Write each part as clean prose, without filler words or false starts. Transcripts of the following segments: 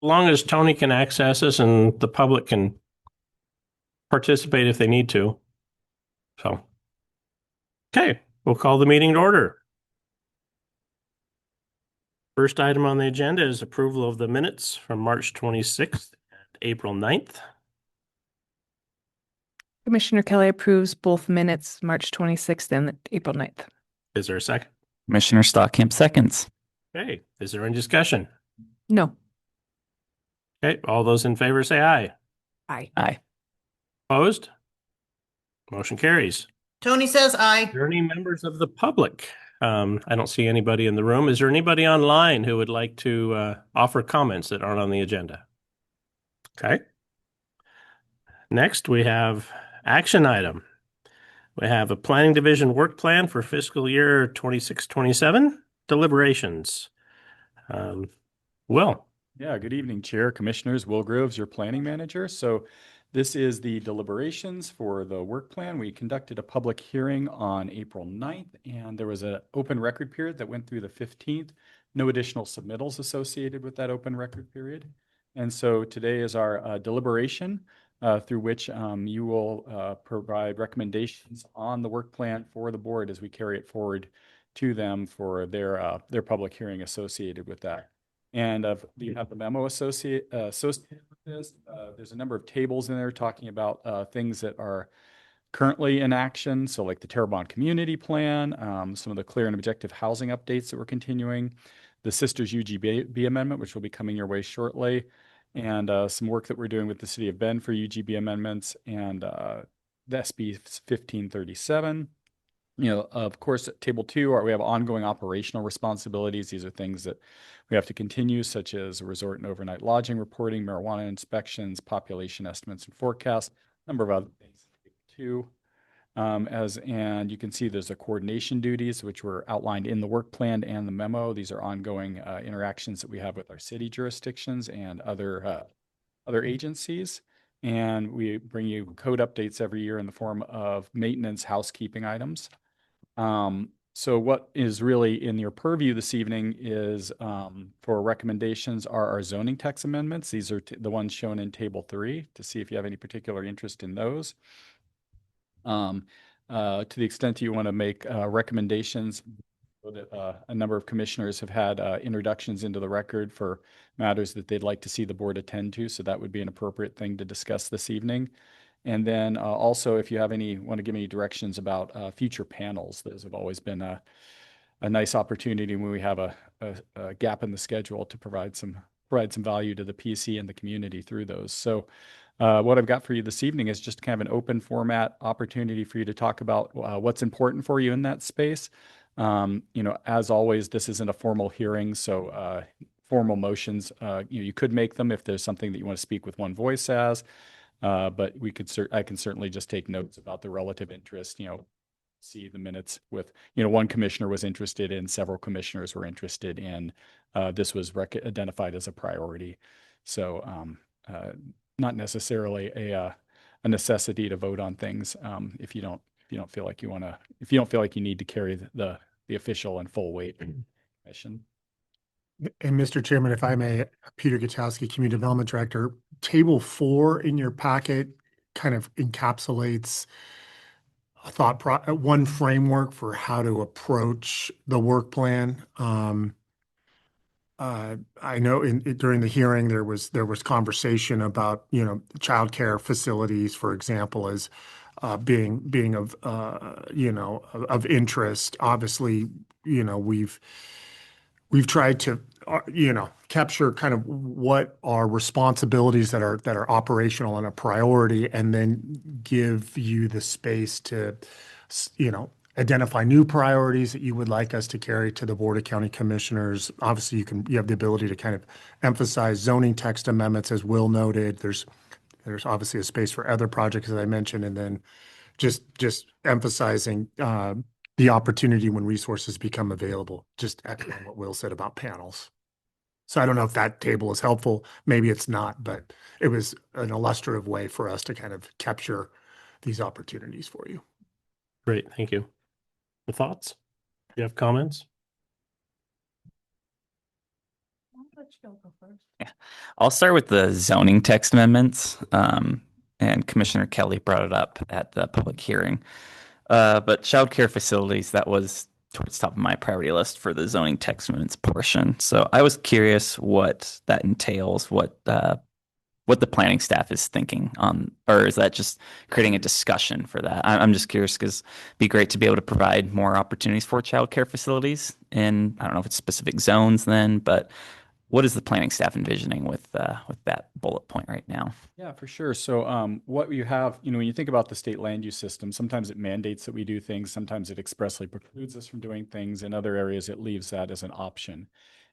long as Tony can access us and the public can participate if they need to. So, okay, we'll call the meeting to order. First item on the agenda is approval of the minutes from March 26th and April 9th. Commissioner Kelly approves both minutes, March 26th and April 9th. Is there a second? Commissioner Stockamp seconds. Okay, is there any discussion? No. Okay, all those in favor say aye. Aye. Aye. Opposed? Motion carries. Tony says aye. Are there any members of the public? I don't see anybody in the room. Is there anybody online who would like to offer comments that aren't on the agenda? Okay. Next, we have action item. We have a planning division work plan for fiscal year 26-27 deliberations. Will. Yeah, good evening, Chair, Commissioners. Will Groves, your planning manager. So this is the deliberations for the work plan. We conducted a public hearing on April 9th, and there was an open record period that went through the 15th. No additional submittals associated with that open record period. And so today is our deliberation through which you will provide recommendations on the work plan for the board as we carry it forward to them for their public hearing associated with that. And you have the memo associated with this. There's a number of tables in there talking about things that are currently in action. So like the Terrebonne Community Plan, some of the clear and objective housing updates that we're continuing, the Sisters UGB amendment, which will be coming your way shortly, and some work that we're doing with the City of Bend for UGB amendments, and the SB 1537. Of course, at table 2, we have ongoing operational responsibilities. These are things that we have to continue, such as resort and overnight lodging reporting, marijuana inspections, population estimates and forecasts, a number of other things too. And you can see there's the coordination duties, which were outlined in the work plan and the memo. These are ongoing interactions that we have with our city jurisdictions and other agencies. And we bring you code updates every year in the form of maintenance housekeeping items. So what is really in your purview this evening is for recommendations are our zoning text amendments. These are the ones shown in table 3 to see if you have any particular interest in those. To the extent you want to make recommendations, so that a number of commissioners have had introductions into the record for matters that they'd like to see the board attend to. So that would be an appropriate thing to discuss this evening. And then also, if you have want to give me directions about future panels, those have always been a nice opportunity when we have a gap in the schedule to provide some value to the PC and the community through those. So what I've got for you this evening is just kind of an open format opportunity for you to talk about what's important for you in that space. As always, this isn't a formal hearing, so formal motions, you could make them if there's something that you want to speak with one voice as. But I can certainly just take notes about the relative interest, see the minutes with, one commissioner was interested in, several commissioners were interested in, this was identified as a priority. So not necessarily a necessity to vote on things if you don't feel like you need to carry the official and full weight mission. And Mr. Chairman, if I may, Peter Gutowski, Community Development Director, table 4 in your packet kind of encapsulates a one framework for how to approach the work plan. I know during the hearing there was conversation about childcare facilities, for example, as being of of interest. Obviously, we've tried to capture kind of what are responsibilities that are operational and a priority, and then give you the space to identify new priorities that you would like us to carry to the Board of County Commissioners. Obviously, you have the ability to kind of emphasize zoning text amendments, as Will noted. There's obviously a space for other projects, as I mentioned, and then just emphasizing the opportunity when resources become available, just echoing what Will said about panels. So I don't know if that table is helpful. Maybe it's not, but it was an illustrative way for us to kind of capture these opportunities for you. Great, thank you. The thoughts? Do you have comments? I'll start with the zoning text amendments. And Commissioner Kelly brought it up at the public hearing. But childcare facilities, that was towards the top of my priority list for the zoning text amendments portion. So I was curious what that entails, what the planning staff is thinking on, or is that just creating a discussion for that? I'm just curious because it'd be great to be able to provide more opportunities for childcare facilities in, I don't know if it's specific zones then, but what is the planning staff envisioning with that bullet point right now? Yeah, for sure. So what you have, when you think about the state land use system, sometimes it mandates that we do things, sometimes it expressly precludes us from doing things. In other areas, it leaves that as an option.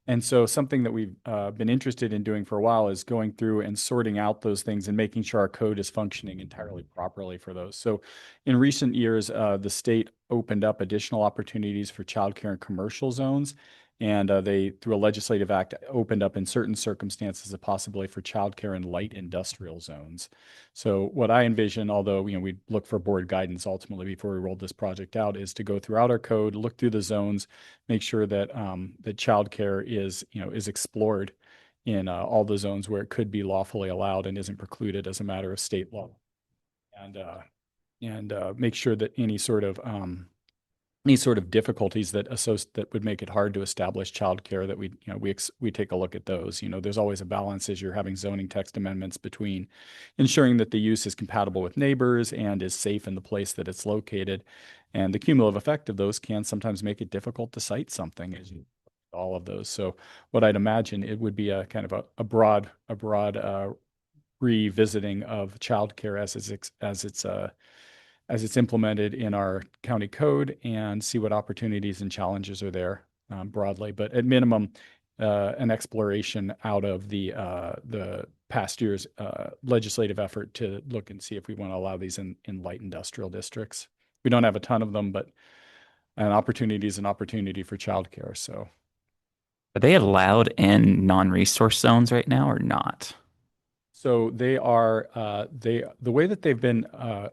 And so something that we've been interested in doing for a while is going through and sorting out those things and making sure our code is functioning entirely properly for those. So in recent years, the state opened up additional opportunities for childcare in commercial zones. And they, through a legislative act, opened up in certain circumstances a possibility for childcare in light industrial zones. So what I envision, although we look for board guidance ultimately before we rolled this project out, is to go throughout our code, look through the zones, make sure that that childcare is explored in all the zones where it could be lawfully allowed and isn't precluded as a matter of state law, and make sure that any sort of difficulties that would make it hard to establish childcare, that we take a look at those. There's always a balance as you're having zoning text amendments between ensuring that the use is compatible with neighbors and is safe in the place that it's located. And the cumulative effect of those can sometimes make it difficult to cite something as you all of those. So what I'd imagine, it would be a kind of a broad revisiting of childcare as it's implemented in our county code, and see what opportunities and challenges are there broadly. But at minimum, an exploration out of the past year's legislative effort to look and see if we want to allow these in light industrial districts. We don't have a ton of them, but an opportunity is an opportunity for childcare. So, Are they allowed in non-resource zones right now or not? So they are the way that they've been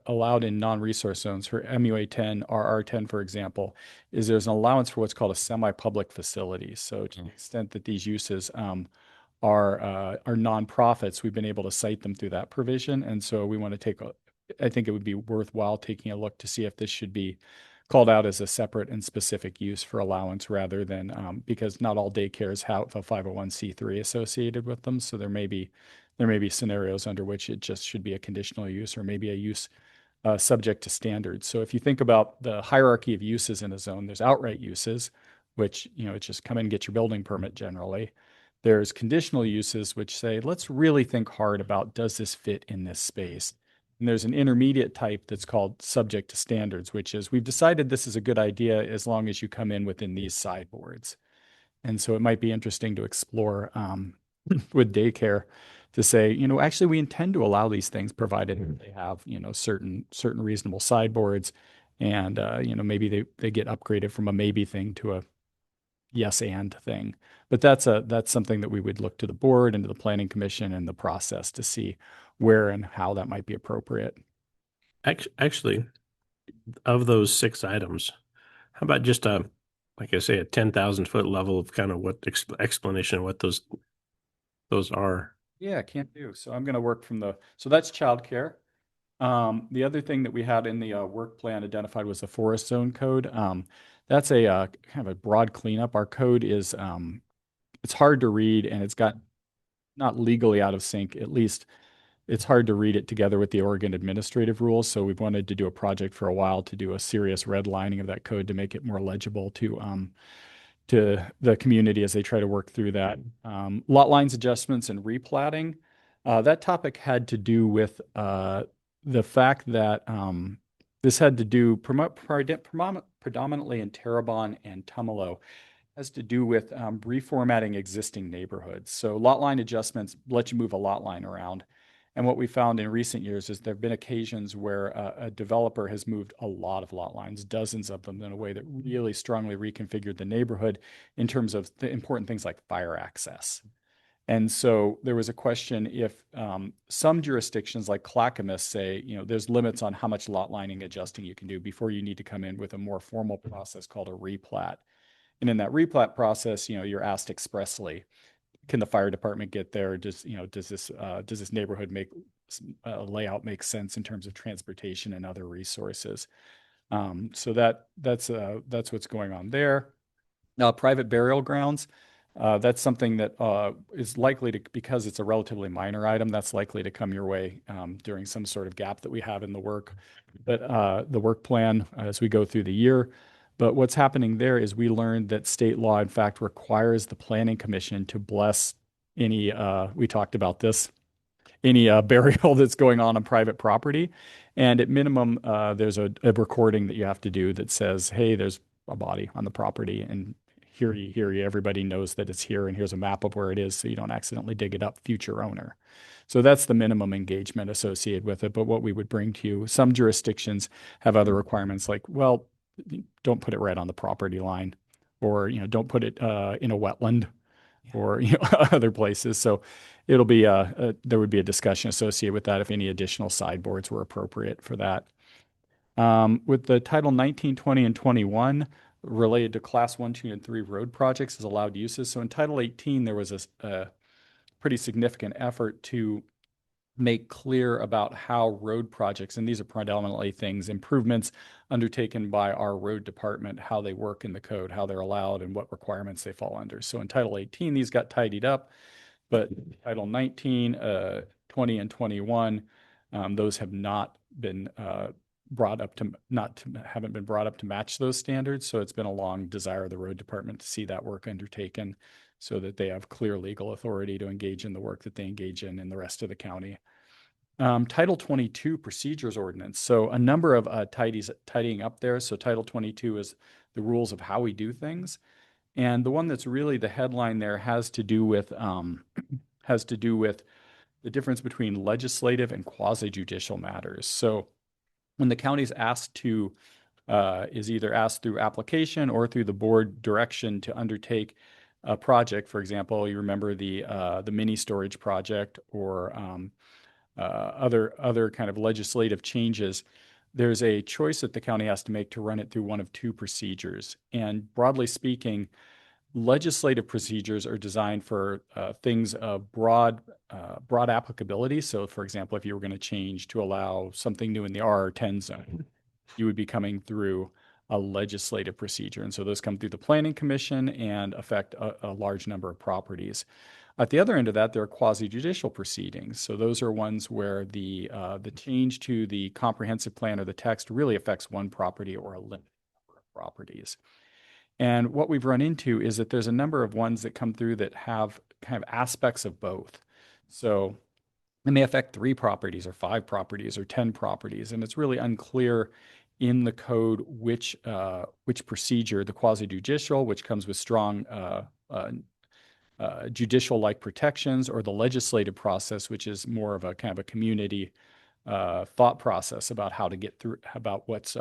allowed in non-resource zones for MUA 10, RR 10, for example, is there's an allowance for what's called a semi-public facility. So to the extent that these uses are nonprofits, we've been able to cite them through that provision. And so we want to I think it would be worthwhile taking a look to see if this should be called out as a separate and specific use for allowance, rather than because not all daycares have a 501c3 associated with them. So there may be scenarios under which it just should be a conditional use, or maybe a use subject to standards. So if you think about the hierarchy of uses in a zone, there's outright uses, which, it's just come in and get your building permit generally. There's conditional uses, which say, let's really think hard about, does this fit in this space? And there's an intermediate type that's called subject to standards, which is, we've decided this is a good idea as long as you come in within these sideboards. And so it might be interesting to explore with daycare to say, actually we intend to allow these things provided they have, certain reasonable sideboards, and maybe they get upgraded from a maybe thing to a yes and thing. But that's something that we would look to the board and to the planning commission and the process to see where and how that might be appropriate. Actually, of those 6 items, how about just like I say, a 10,000-foot level of kind of what explanation of what those are? Yeah, can't do. So I'm going to work from so that's childcare. The other thing that we had in the work plan identified was the forest zone code. That's a kind of a broad cleanup. Our code is, it's hard to read, and it's got not legally out of sync, at least it's hard to read it together with the Oregon administrative rules. So we've wanted to do a project for a while to do a serious redlining of that code to make it more legible to the community as they try to work through that. Lot lines adjustments and replatting. That topic had to do with the fact that this had to do predominantly in Terrebonne and Tumalo, has to do with reformatting existing neighborhoods. So lot line adjustments let you move a lot line around. And what we found in recent years is there have been occasions where a developer has moved a lot of lot lines, dozens of them, in a way that really strongly reconfigured the neighborhood in terms of the important things like fire access. And so there was a question if some jurisdictions like Clackamas say, there's limits on how much lot lining adjusting you can do before you need to come in with a more formal process called a replat. And in that replat process, you're asked expressly, can the fire department get there? Does this neighborhood layout make sense in terms of transportation and other resources? So that's what's going on there. Private burial grounds. That's something that is likely to, because it's a relatively minor item, that's likely to come your way during some sort of gap that we have in the work, but the work plan as we go through the year. But what's happening there is we learned that state law, in fact, requires the Planning Commission to bless any, we talked about this, any burial that's going on private property. And at minimum, there's a recording that you have to do that says, hey, there's a body on the property, and here you, everybody knows that it's here, and here's a map of where it is so you don't accidentally dig it up, future owner. So that's the minimum engagement associated with it. But what we would bring to you, some jurisdictions have other requirements like, well, don't put it right on the property line, or, don't put it in a wetland or other places. So it'll be there would be a discussion associated with that if any additional sideboards were appropriate for that. With the Title 19, 20, and 21 related to Class 1, 2, and 3 road projects as allowed uses. So in Title 18, there was a pretty significant effort to make clear about how road projects, and these are predominantly improvements undertaken by our road department, how they work in the code, how they're allowed, and what requirements they fall under. So in Title 18, these got tidied up, but Title 19, 20, and 21, those have not been haven't been brought up to match those standards. So it's been a long desire of the road department to see that work undertaken so that they have clear legal authority to engage in the work that they engage in the rest of the county. Title 22 procedures ordinance. So a number of tidying up there. So Title 22 is the rules of how we do things. And the one that's really the headline there has to do with the difference between legislative and quasi-judicial matters. So when the county is asked to, is either asked through application or through the board direction to undertake a project, for example, you remember the mini storage project or other kind of legislative changes, there's a choice that the county has to make to run it through one of two procedures. And broadly speaking, legislative procedures are designed for things of broad applicability. So, for example, if you were going to change to allow something new in the RR10 zone, you would be coming through a legislative procedure. And so those come through the Planning Commission and affect a large number of properties. At the other end of that, there are quasi-judicial proceedings. So those are ones where the change to the comprehensive plan or the text really affects one property or a limited number of properties. And what we've run into is that there's a number of ones that come through that have kind of aspects of both. So it may affect 3 properties or 5 properties or 10 properties. And it's really unclear in the code which procedure, the quasi-judicial, which comes with strong judicial-like protections, or the legislative process, which is more of a kind of a community thought process about how to get through, about what's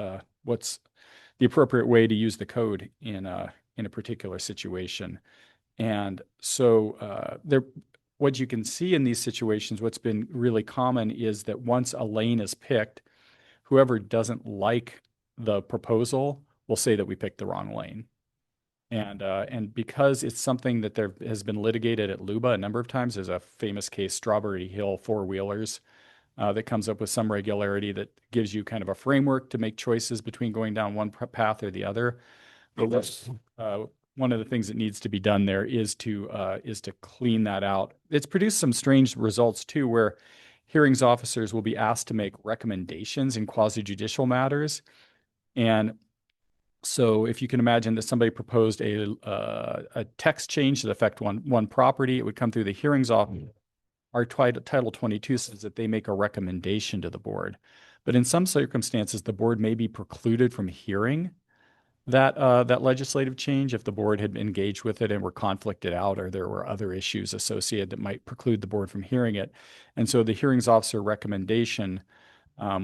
the appropriate way to use the code in a particular situation. And so what you can see in these situations, what's been really common is that once a lane is picked, whoever doesn't like the proposal will say that we picked the wrong lane. And because it's something that there has been litigated at LUBA a number of times, there's a famous case, Strawberry Hill 4-wheelers, that comes up with some regularity that gives you kind of a framework to make choices between going down one path or the other. But one of the things that needs to be done there is to clean that out. It's produced some strange results too, where hearings officers will be asked to make recommendations in quasi-judicial matters. And so if you can imagine that somebody proposed a text change that affect one property, it would come through the hearings officer. Our Title 22 says that they make a recommendation to the board. But in some circumstances, the board may be precluded from hearing that legislative change if the board had engaged with it and were conflicted out, or there were other issues associated that might preclude the board from hearing it. And so the hearings officer recommendation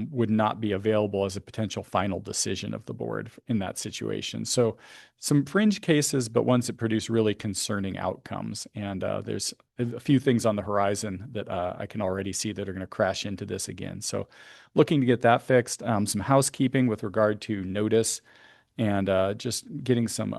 would not be available as a potential final decision of the board in that situation. So some fringe cases, but ones that produce really concerning outcomes. And there's a few things on the horizon that I can already see that are going to crash into this again. So looking to get that fixed, some housekeeping with regard to notice, and just getting some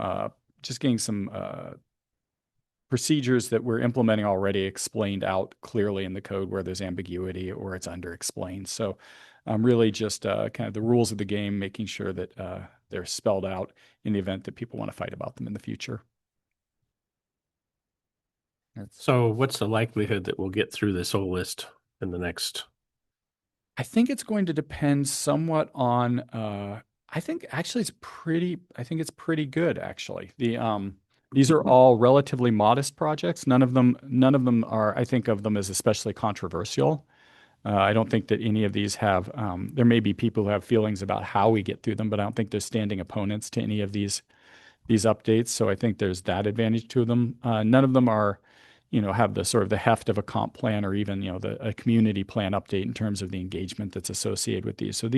procedures that we're implementing already explained out clearly in the code where there's ambiguity or it's underexplained. So really just kind of the rules of the game, making sure that they're spelled out in the event that people want to fight about them in the future. So what's the likelihood that we'll get through this whole list in the next? I think it's going to depend somewhat on, I think it's pretty good actually. These are all relatively modest projects. None of them are, I think of them as especially controversial. I don't think that any of these have, there may be people who have feelings about how we get through them, but I don't think they're standing opponents to any of these updates. So I think there's that advantage to them. None of them are, have the sort of the heft of a comp plan or even, a community plan update in terms of the engagement that's associated with these. So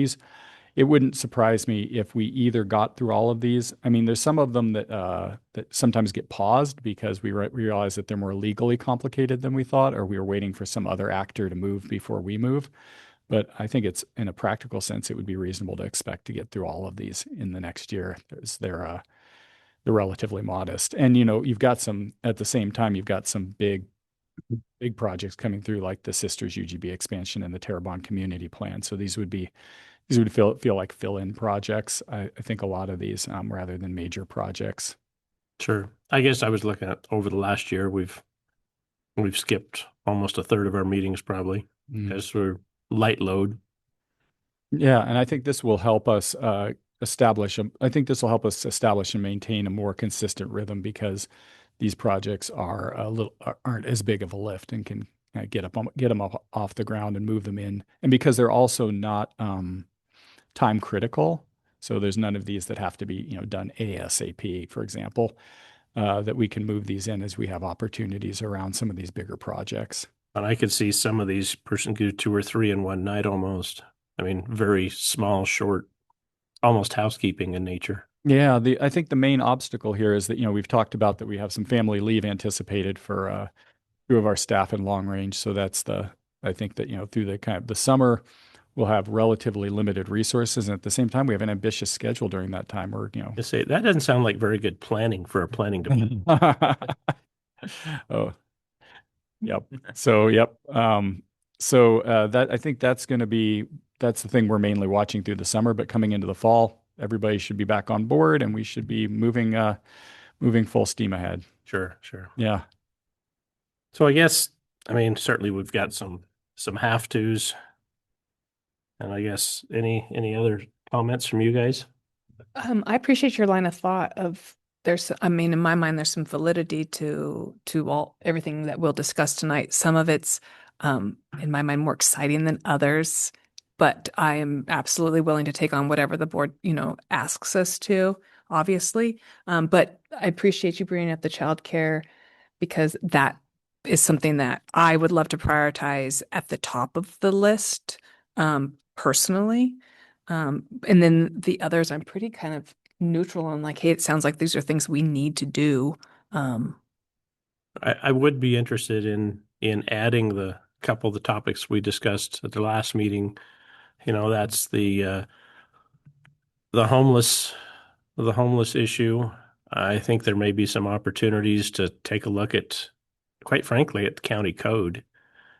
it wouldn't surprise me if we either got through all of these. I mean, there's some of them that sometimes get paused because we realize that they're more legally complicated than we thought, or we were waiting for some other actor to move before we move. But I think it's, in a practical sense, it would be reasonable to expect to get through all of these in the next year. They're relatively modest. And, you've got some, at the same time, you've got some big projects coming through, like the Sisters UGB expansion and the Terrebonne Community Plan. So these would feel like fill-in projects. I think a lot of these, rather than major projects. Sure. I guess I was looking at over the last year, we've skipped almost a third of our meetings probably because we're light load. Yeah, and I think this will help us establish and maintain a more consistent rhythm, because these projects aren't as big of a lift and can get them up off the ground and move them in, and because they're also not time critical. So there's none of these that have to be done ASAP, for example, that we can move these in as we have opportunities around some of these bigger projects. And I could see some of these person do 2 or 3 in one night almost. I mean, very small, short, almost housekeeping in nature. Yeah, I think the main obstacle here is that, we've talked about that we have some family leave anticipated for 2 of our staff in long range. So I think that, through the kind of the summer, we'll have relatively limited resources. And at the same time, we have an ambitious schedule during that time where, You say that doesn't sound like very good planning for a planning department. Oh, yep. So, yep. That, I think that's the thing we're mainly watching through the summer, but coming into the fall, everybody should be back on board and we should be moving full steam ahead. Sure. Yeah. So I guess, certainly we've got some have tos. And I guess any other comments from you guys? I appreciate your line of thought of in my mind, there's some validity to everything that we'll discuss tonight. Some of it's, in my mind, more exciting than others, but I am absolutely willing to take on whatever the board, asks us to, obviously. But I appreciate you bringing up the childcare, because that is something that I would love to prioritize at the top of the list, personally. And then the others, I'm pretty kind of neutral on, like, hey, it sounds like these are things we need to do. I would be interested in adding the couple of the topics we discussed at the last meeting. That's the homeless issue. I think there may be some opportunities to take a look at, quite frankly, at the county code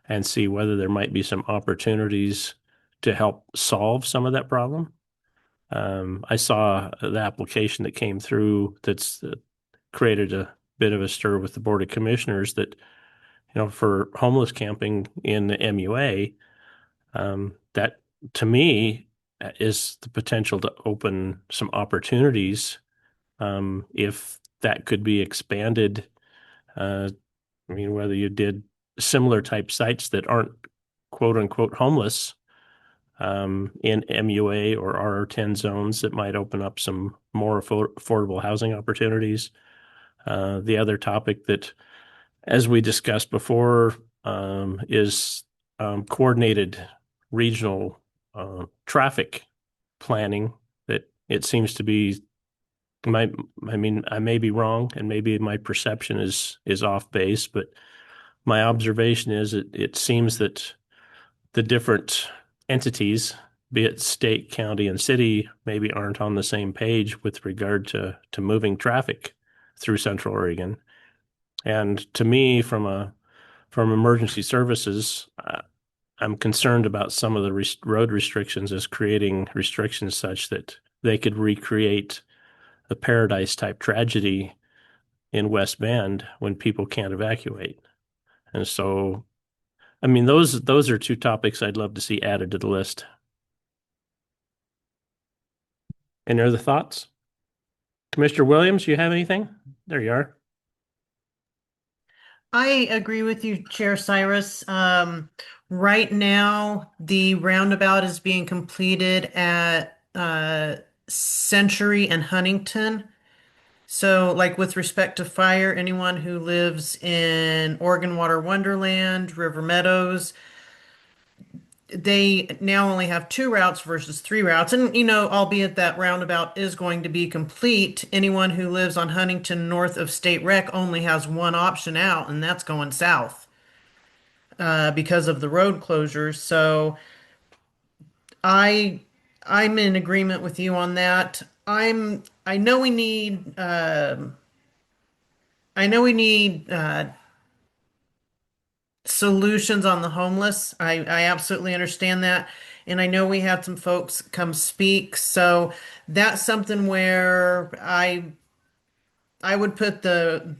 and see whether there might be some opportunities to help solve some of that problem. I saw the application that came through that's created a bit of a stir with the Board of Commissioners that, for homeless camping in the MUA, that to me is the potential to open some opportunities if that could be expanded. Whether you did similar type sites that aren't quote unquote homeless in MUA or RR10 zones, that might open up some more affordable housing opportunities. The other topic that, as we discussed before, is coordinated regional traffic planning. That it seems to be I may be wrong, and maybe my perception is off base, but my observation is it seems that the different entities, be it state, county, and city, maybe aren't on the same page with regard to moving traffic through Central Oregon. And to me, from emergency services, I'm concerned about some of the road restrictions as creating restrictions such that they could recreate a paradise type tragedy in West Bend when people can't evacuate. And so, I mean, those are two topics I'd love to see added to the list. Any other thoughts? Commissioner Williams, you have anything? There you are. I agree with you, Chair Cyrus. Right now, the roundabout is being completed at Century and Huntington. So, like with respect to fire, anyone who lives in Oregon Water Wonderland, River Meadows, they now only have two routes versus three routes. And, albeit that roundabout is going to be complete, anyone who lives on Huntington north of State Rec only has one option out, and that's going south because of the road closures. So I I'm in agreement with you on that. I know we need solutions on the homeless. I absolutely understand that. And I know we had some folks come speak. So that's something where I would put the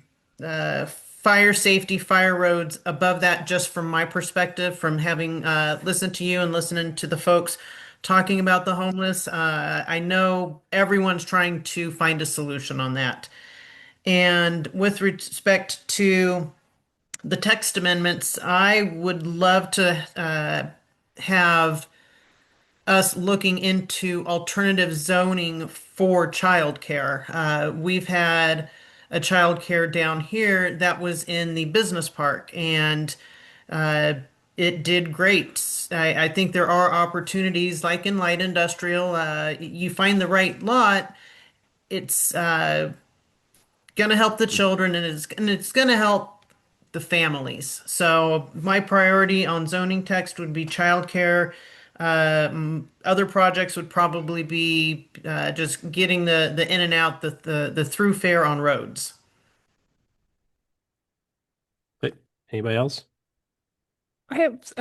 fire safety, fire roads above that, just from my perspective, from having listened to you and listening to the folks talking about the homeless. I know everyone's trying to find a solution on that. And with respect to the text amendments, I would love to have us looking into alternative zoning for childcare. We've had a childcare down here that was in the business park, and uh, it did great. I think there are opportunities like in light industrial. You find the right lot, it's going to help the children, and it's going to help the families. So my priority on zoning text would be childcare. Other projects would probably be just getting the in and out, the through fare on roads. But anybody else? I have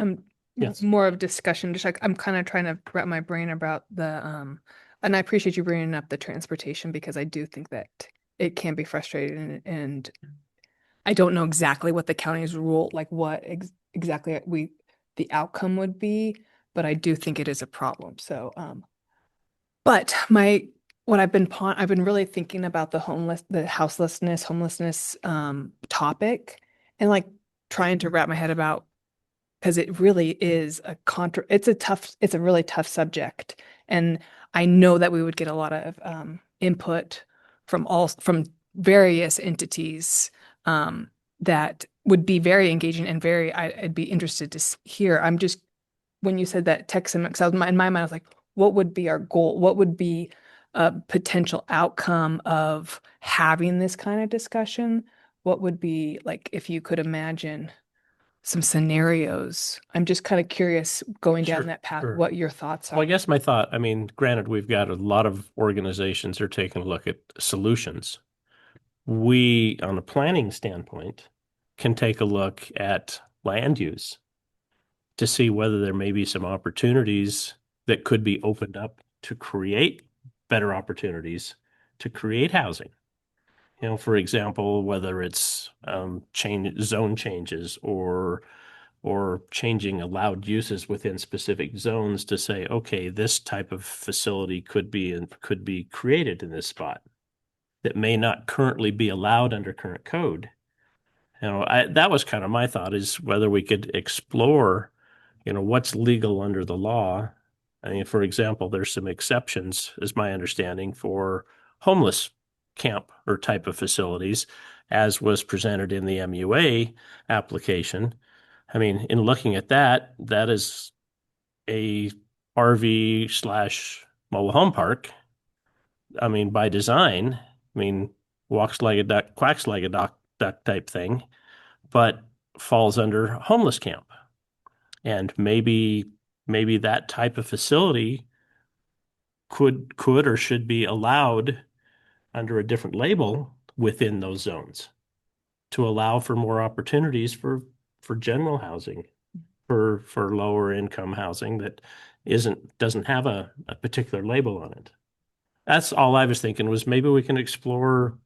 Yes. more of discussion. Just like I'm kind of trying to wrap my brain about and I appreciate you bringing up the transportation, because I do think that it can be frustrating, and I don't know exactly what the county's rule, like what exactly the outcome would be, but I do think it is a problem. So, but what I've been really thinking about the homelessness topic, and like trying to wrap my head about, because it really is it's a really tough subject. And I know that we would get a lot of input from various entities that would be very engaging and I'd be interested to hear. When you said that text and in my mind, I was like, what would be our goal? What would be a potential outcome of having this kind of discussion? What would be, like, if you could imagine some scenarios? I'm just kind of curious, going down Sure, that path, sure. what your thoughts Well, I are. guess my thought, I mean, granted, we've got a lot of organizations that are taking a look at solutions. We, on a planning standpoint, can take a look at land use to see whether there may be some opportunities that could be opened up to create better opportunities to create housing. For example, whether it's zone changes or changing allowed uses within specific zones to say, okay, this type of facility could be created in this spot that may not currently be allowed under current code. That was kind of my thought, is whether we could explore, what's legal under the law. I mean, for example, there's some exceptions, is my understanding, for homeless camp or type of facilities, as was presented in the MUA application. I mean, in looking at that, that is a RV slash mobile home park. I mean, by design, I mean, walks like a duck, quacks like a duck type thing, but falls under homeless camp. And maybe that type of facility could or should be allowed under a different label within those zones. to allow for more opportunities for general housing, for lower income housing that doesn't have a particular label on it. That's all I was thinking, was maybe we can explore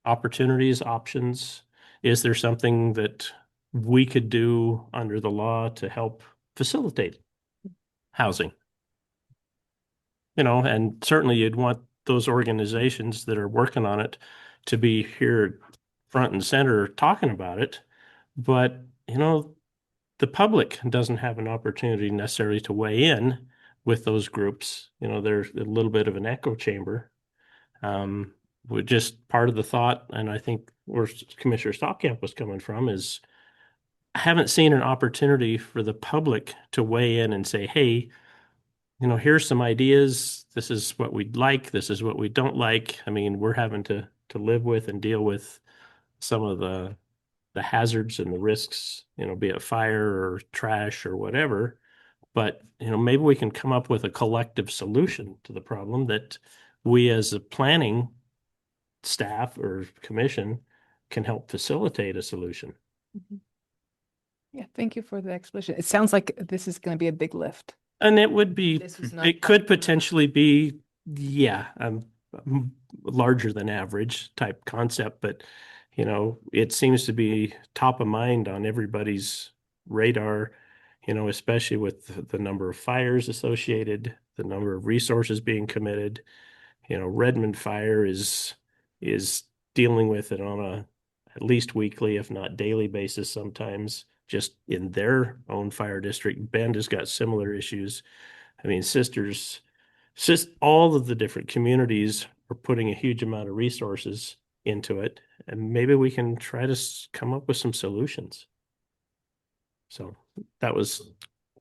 opportunities, options. Is there something that we could do under the law to help facilitate housing? And certainly you'd want those organizations that are working on it to be here front and center talking about it. But, the public doesn't have an opportunity necessarily to weigh in with those groups. There's a little bit of an echo chamber. We're just part of the thought, and I think where Commissioner Stopkamp was coming from is I haven't seen an opportunity for the public to weigh in and say, hey, here's some ideas. This is what we'd like. This is what we don't like. I mean, we're having to live with and deal with some of the hazards and the risks, be it fire or trash or whatever. But, maybe we can come up with a collective solution to the problem that we as a planning staff or commission can help facilitate a solution. Yeah, thank you for the explanation. It sounds like this is going to be a big lift. And it would be, This is not- it could potentially be, larger than average type concept, but it seems to be top of mind on everybody's radar, especially with the number of fires associated, the number of resources being committed. Redmond Fire is dealing with it on a at least weekly, if not daily basis sometimes, just in their own fire district. Bend has got similar issues. I mean, all of the different communities are putting a huge amount of resources into it, and maybe we can try to come up with some solutions. So that was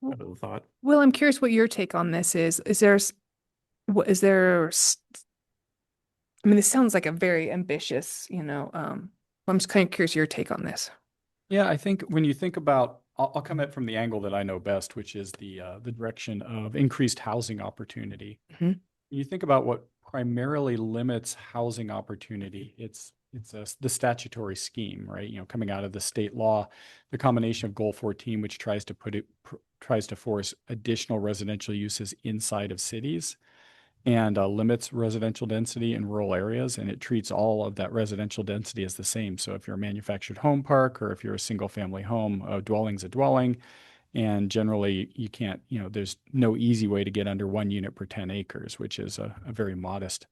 kind of the thought. Well, I'm curious what your take on this is. I mean, this sounds like a very ambitious, I'm just kind of curious your take on this. Yeah, I think when you think about, I'll come at it from the angle that I know best, which is the direction of increased housing opportunity. Mhm. You think about what primarily limits housing opportunity. It's the statutory scheme, right? Coming out of the state law, the combination of Goal 14, which tries to force additional residential uses inside of cities, and limits residential density in rural areas, and it treats all of that residential density as the same. So if you're a manufactured home park, or if you're a single family home, a dwelling's a dwelling, and generally you can't, there's no easy way to get under 1 unit per 10 acres, which is a very modest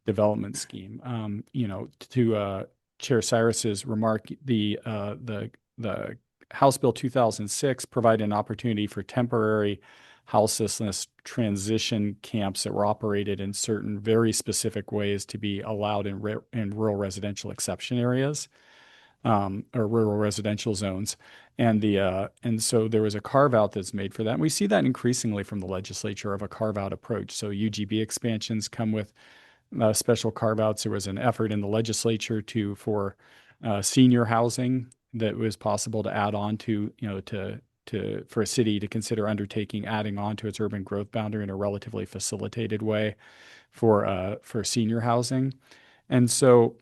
development scheme. To Chair Cyrus's remark, the House Bill 2006 provided an opportunity for temporary houselessness transition camps that were operated in certain very specific ways to be allowed in rural residential exception areas, or rural residential zones. And so there was a carve out that's made for that. And we see that increasingly from the legislature, of a carve out approach. So UGB expansions come with special carve outs. There was an effort in the legislature for senior housing that was possible to add on to, for a city to consider undertaking, adding on to its urban growth boundary in a relatively facilitated way for senior housing. And so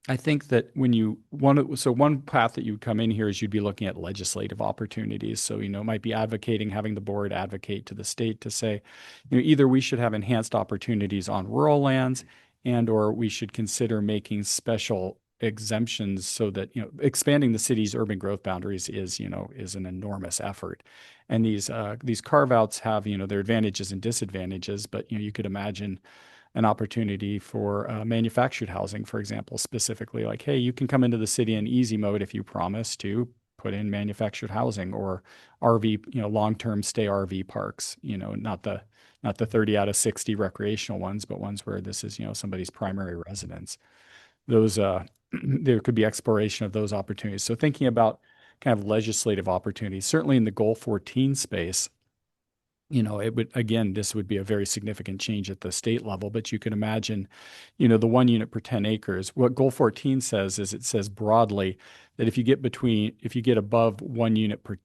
I think that one path that you would come in here is you'd be looking at legislative opportunities. So, it might be having the board advocate to the state to say, either we should have enhanced opportunities on rural lands, or we should consider making special exemptions so that, expanding the city's urban growth boundaries is an enormous effort. And these carve outs have, their advantages and disadvantages, but, you could imagine an opportunity for manufactured housing, for example, specifically like, hey, you can come into the city in easy mode if you promise to put in manufactured housing, or RV, long-term stay RV parks, not the 30 out of 60 recreational ones, but ones where this is, somebody's primary residence. Those, there could be exploration of those opportunities. So thinking about kind of legislative opportunities, certainly in the Goal 14 space, this would be a very significant change at the state level, but you can imagine, the 1 unit per 10 acres. What Goal 14 says is, it says broadly that if you get above 1 unit per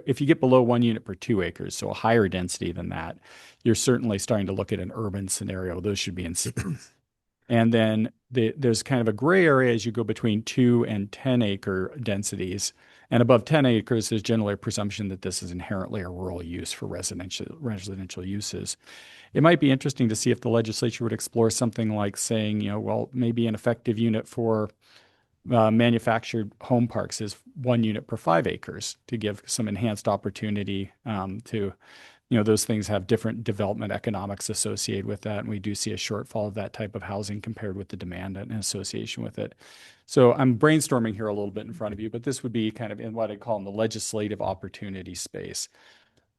if you get below 1 unit per 2 acres, so a higher density than that, you're certainly starting to look at an urban scenario. Those should be in cities. And then there's kind of a gray area as you go between 2 and 10 acre densities. And above 10 acres, there's generally a presumption that this is inherently a rural use for residential uses. It might be interesting to see if the legislature would explore something like saying, well, maybe an effective unit for manufactured home parks is 1 unit per 5 acres to give some enhanced opportunity to, those things have different development economics associated with that. And we do see a shortfall of that type of housing compared with the demand in association with it. So I'm brainstorming here a little bit in front of you, but this would be kind of in what I call in the legislative opportunity space.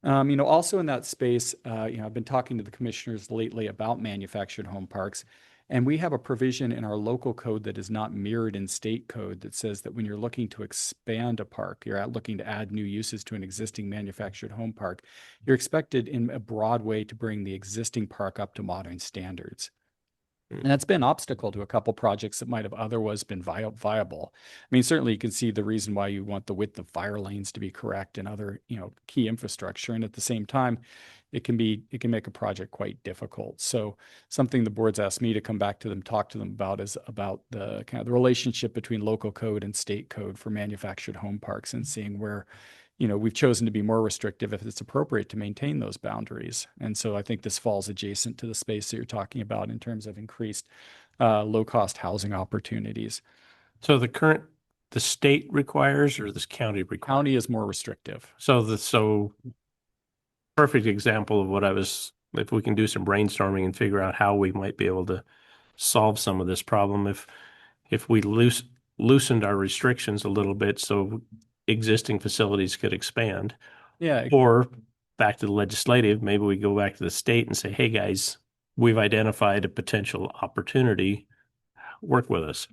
Also in that space, I've been talking to the commissioners lately about manufactured home parks, and we have a provision in our local code that is not mirrored in state code that says that when you're looking to expand a park, you're looking to add new uses to an existing manufactured home park, you're expected in a broad way to bring the existing park up to modern standards. And that's been an obstacle to a couple projects that might have otherwise been viable. I mean, certainly you can see the reason why you want the width of fire lanes to be correct and other, key infrastructure. And at the same time, it can make a project quite difficult. So something the board's asked me to come back to them, talk to them about is about the kind of the relationship between local code and state code for manufactured home parks and seeing where we've chosen to be more restrictive if it's appropriate to maintain those boundaries. And so I think this falls adjacent to the space that you're talking about in terms of increased low-cost housing opportunities. So the state requires or this county requires? County is more restrictive. So perfect example of if we can do some brainstorming and figure out how we might be able to solve some of this problem. If we loosened our restrictions a little bit so existing facilities could expand. Yeah. Or back to the legislative, maybe we go back to the state and say, hey guys, we've identified a potential opportunity. Work with us.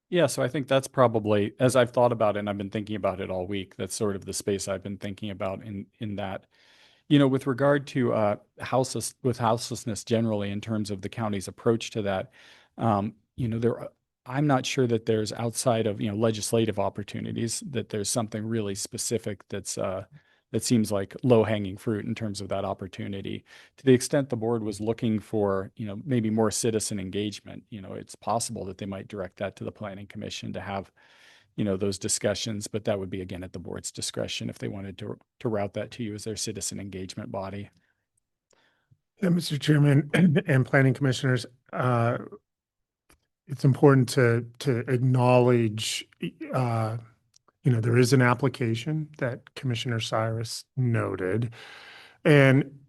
Yeah, so I think that's probably, as I've thought about it, and I've been thinking about it all week, that's sort of the space I've been thinking about in that. With regard to houselessness generally in terms of the county's approach to that, I'm not sure that there's outside of legislative opportunities that there's something really specific that seems like low-hanging fruit in terms of that opportunity. To the extent the board was looking for maybe more citizen engagement, it's possible that they might direct that to the Planning Commission to have those discussions, but that would be again at the board's discretion if they wanted to route that to you as their citizen engagement body. Yeah, Mr. Chairman and Planning Commissioners, it's important to acknowledge, there is an application that Commissioner Cyrus noted. And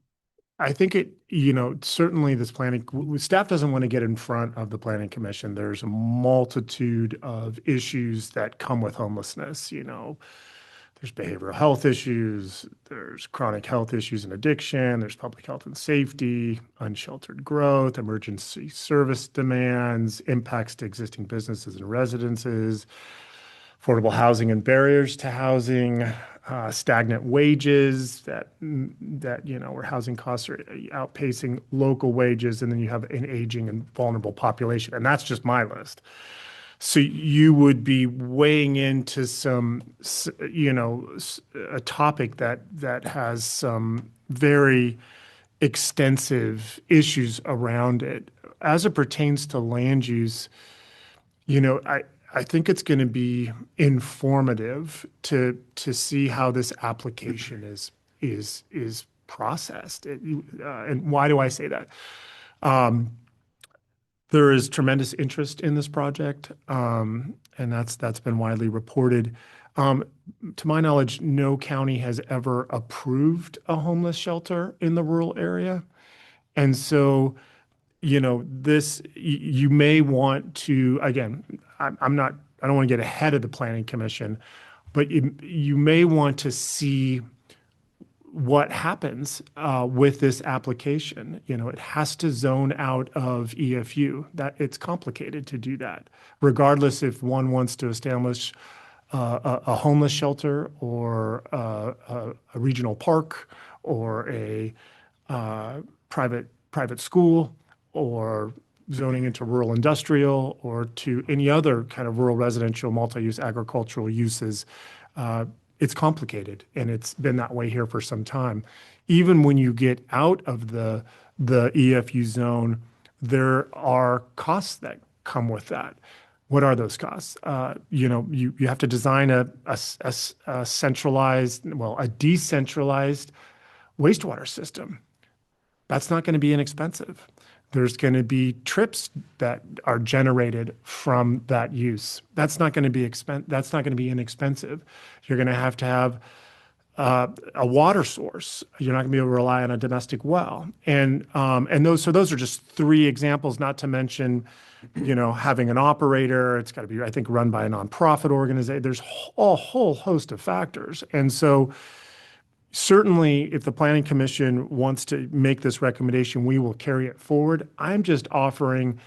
I think certainly this staff doesn't want to get in front of the Planning Commission. There's a multitude of issues that come with homelessness, There's behavioral health issues, there's chronic health issues and addiction, there's public health and safety, unsheltered growth, emergency service demands, impacts to existing businesses and residences, affordable housing and barriers to housing, stagnant wages that where housing costs are outpacing local wages, and then you have an aging and vulnerable population. And that's just my list. So you would be weighing into a topic that has some very extensive issues around it. As it pertains to land use, I think it's going to be informative to see how this application is processed. And why do I say that? There is tremendous interest in this project, and that's been widely reported. To my knowledge, no county has ever approved a homeless shelter in the rural area. And so, you may want to, again, I don't want to get ahead of the Planning Commission, but you may want to see what happens with this application. It has to zone out of EFU. That it's complicated to do that, regardless if one wants to establish a homeless shelter or a regional park or a private school or zoning into rural industrial or to any other kind of rural residential multi-use agricultural uses. It's complicated, and it's been that way here for some time. Even when you get out of the EFU zone, there are costs that come with that. What are those costs? You have to design a centralized, well, a decentralized wastewater system. That's not going to be inexpensive. There's going to be trips that are generated from that use. That's not going to be That's not going to be inexpensive. You're going to have a water source. You're not going to be able to rely on a domestic well. And those are just three examples, not to mention, having an operator. It's got to be, I think, run by a nonprofit organization. There's a whole host of factors. And so certainly if the Planning Commission wants to make this recommendation, we will carry it forward. I'm just offering,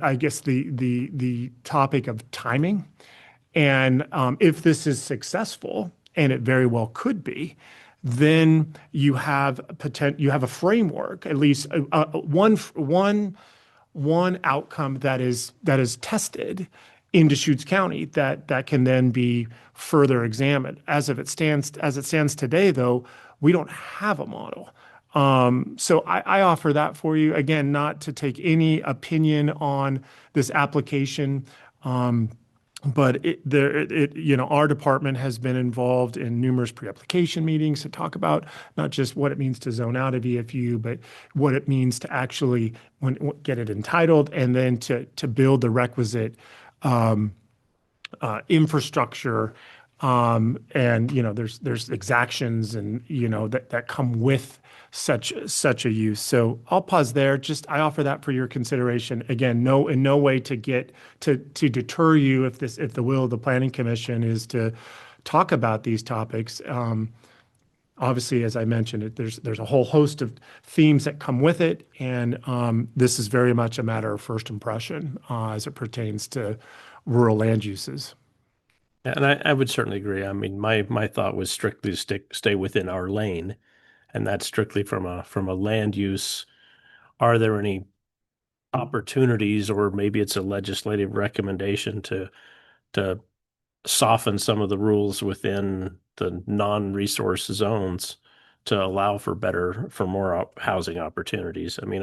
I guess, the topic of timing. And if this is successful, and it very well could be, then you have a framework, at least one outcome that is tested in Deschutes County that can then be further examined. As it stands today, though, we don't have a model. So I offer that for you, again, not to take any opinion on this application. But our department has been involved in numerous pre-application meetings to talk about not just what it means to zone out a VFU, but what it means to actually get it entitled, and then to build the requisite infrastructure. And there's exactions and that come with such a use. So I'll pause there. I offer that for your consideration. Again, in no way to deter you if the will of the Planning Commission is to talk about these topics. Obviously, as I mentioned, there's a whole host of themes that come with it, and this is very much a matter of first impression as it pertains to rural land uses. Yeah, and I would certainly agree. I mean, my thought was strictly to stay within our lane, and that's strictly from a land use. Are there any opportunities, or maybe it's a legislative recommendation to soften some of the rules within the non-resource zones to allow for more housing opportunities? I mean,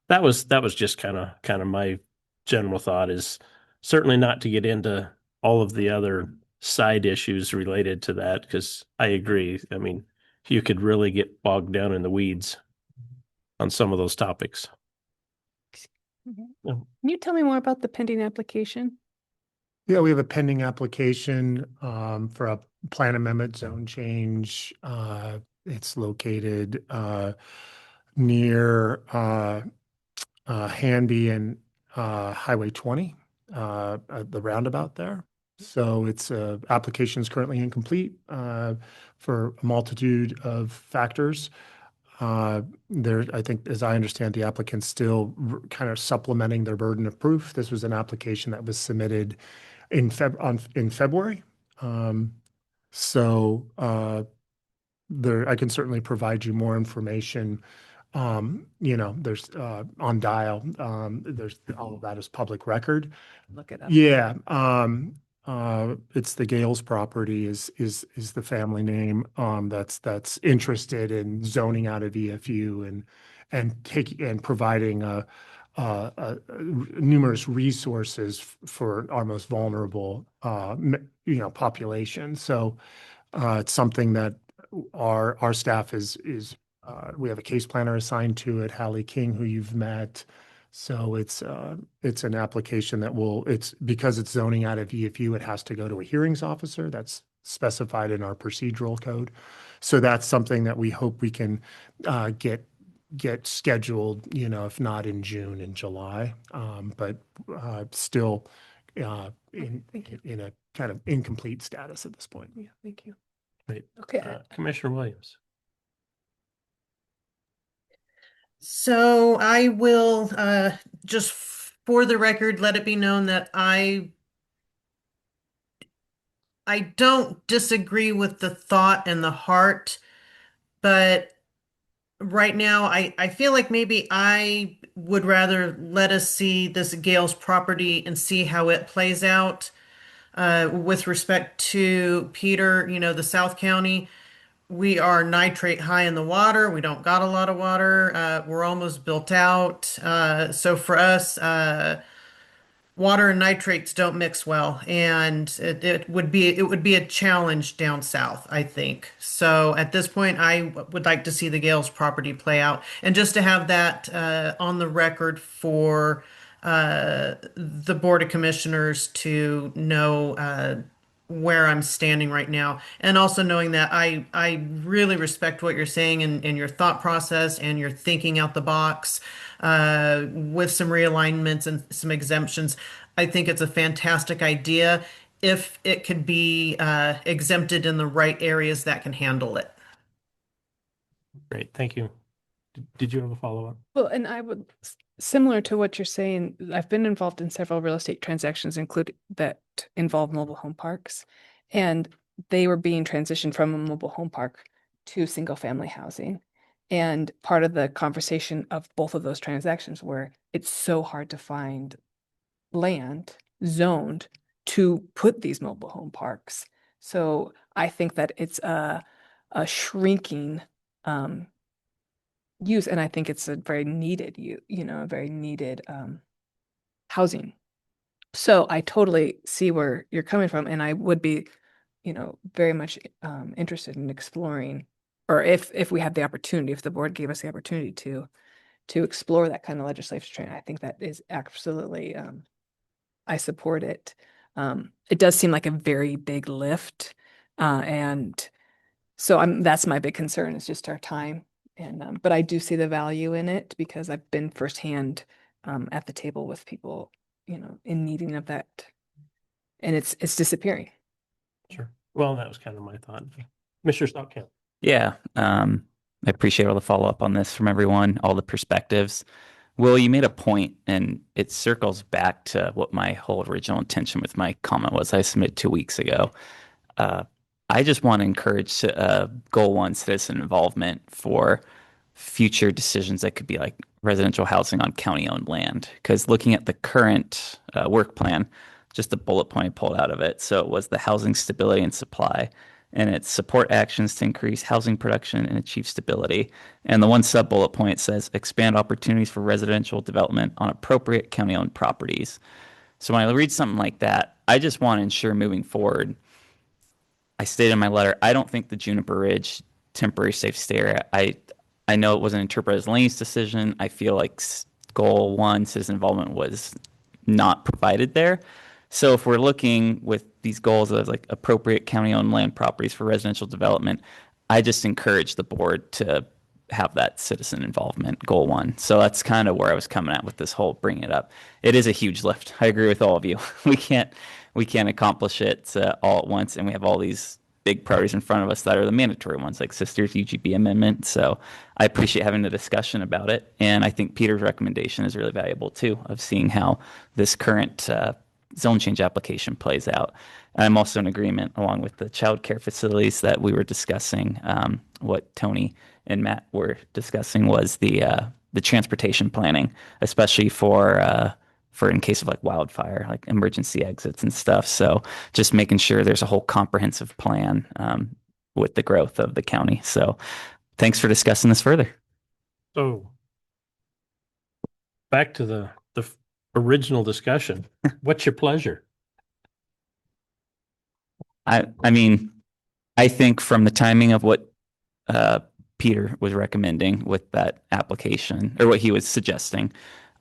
that was just kind of my general thought, is certainly not to get into all of the other side issues related to that, because I agree. I mean, you could really get bogged down in the weeds on some of those topics. Can you tell me more about the pending application? Yeah, we have a pending application for a plan amendment zone change. It's located near Hanby and Highway 20, at the roundabout there. So its application is currently incomplete for a multitude of factors. I think, as I understand, the applicant's still kind of supplementing their burden of proof. This was an application that was submitted in February. So I can certainly provide you more information. There's on Dial. There's all of that is public record. Look it up. Yeah. It's the Gales property is the family name that's interested in zoning out of VFU and providing numerous resources for our most vulnerable population. So it's something that our staff is we have a case planner assigned to it, Hallie King, who you've met. So it's an application it's because it's zoning out of VFU, it has to go to a hearings officer. That's specified in our procedural code. So that's something that we hope we can get scheduled, if not in June, in July. But still in a kind of incomplete status at this point. Yeah, thank you. Great. Okay. Commissioner Williams. So I will just for the record let it be known that I don't disagree with the thought and the heart, but right now I feel like maybe I would rather let us see this Gales property and see how it plays out with respect to Peter, the South County. we are nitrate high in the water. We don't got a lot of water. We're almost built out. So for us, water and nitrates don't mix well, and it would be a challenge down south, I think. So at this point, I would like to see the Gales property play out, and just to have that on the record for the Board of Commissioners to know where I'm standing right now, and also knowing that I really respect what you're saying and your thought process and your thinking out the box with some realignments and some exemptions. I think it's a fantastic idea if it could be exempted in the right areas that can handle it. Great, thank you. Did you have a follow-up? Well, and I would, similar to what you're saying, I've been involved in several real estate transactions, including that involve mobile home parks. And they were being transitioned from a mobile home park to single family housing. And part of the conversation of both of those transactions were it's so hard to find land zoned to put these mobile home parks. So I think that it's a shrinking use, and I think it's a very needed a very needed housing. So I totally see where you're coming from, and I would be, very much interested in exploring, or if we had the opportunity, if the board gave us the opportunity to explore that kind of legislative training, I think that is absolutely I support it. It does seem like a very big lift, and so that's my big concern is just our time. And but I do see the value in it because I've been firsthand at the table with people, in needing of that, and it's disappearing. Sure. Well, that was kind of my thought. Mr. Stockham. Yeah, I appreciate all the follow-up on this from everyone, all the perspectives. Will, you made a point, and it circles back to what my whole original intention with my comment was I submitted 2 weeks ago. I just want to encourage goal 1 citizen involvement for future decisions that could be like residential housing on county-owned land. Because looking at the current work plan, just a bullet point I pulled out of it. So it was the housing stability and supply, and it's support actions to increase housing production and achieve stability. And the one sub-bullet point says expand opportunities for residential development on appropriate county-owned properties. So when I read something like that, I just want to ensure moving forward. I stated in my letter, I don't think the Juniper Ridge temporary safe stay area, I know it wasn't interpreted as Lane's decision. I feel like goal 1, citizen involvement, was not provided there. So if we're looking with these goals of like appropriate county-owned land properties for residential development, I just encourage the board to have that citizen involvement, goal 1. So that's kind of where I was coming at with this whole bringing it up. It is a huge lift. I agree with all of you. We can't accomplish it all at once, and we have all these big priorities in front of us that are the mandatory ones, like Sister's UGB amendment. So I appreciate having the discussion about it, and I think Peter's recommendation is really valuable too, of seeing how this current zone change application plays out. And I'm also in agreement, along with the child care facilities that we were discussing. What Tony and Matt were discussing was the transportation planning, especially for in case of like wildfire, like emergency exits and stuff. So just making sure there's a whole comprehensive plan with the growth of the county. So thanks for discussing this further. So back to the original discussion. What's your pleasure? I mean, I think from the timing of what Peter was recommending with that application, or what he was suggesting,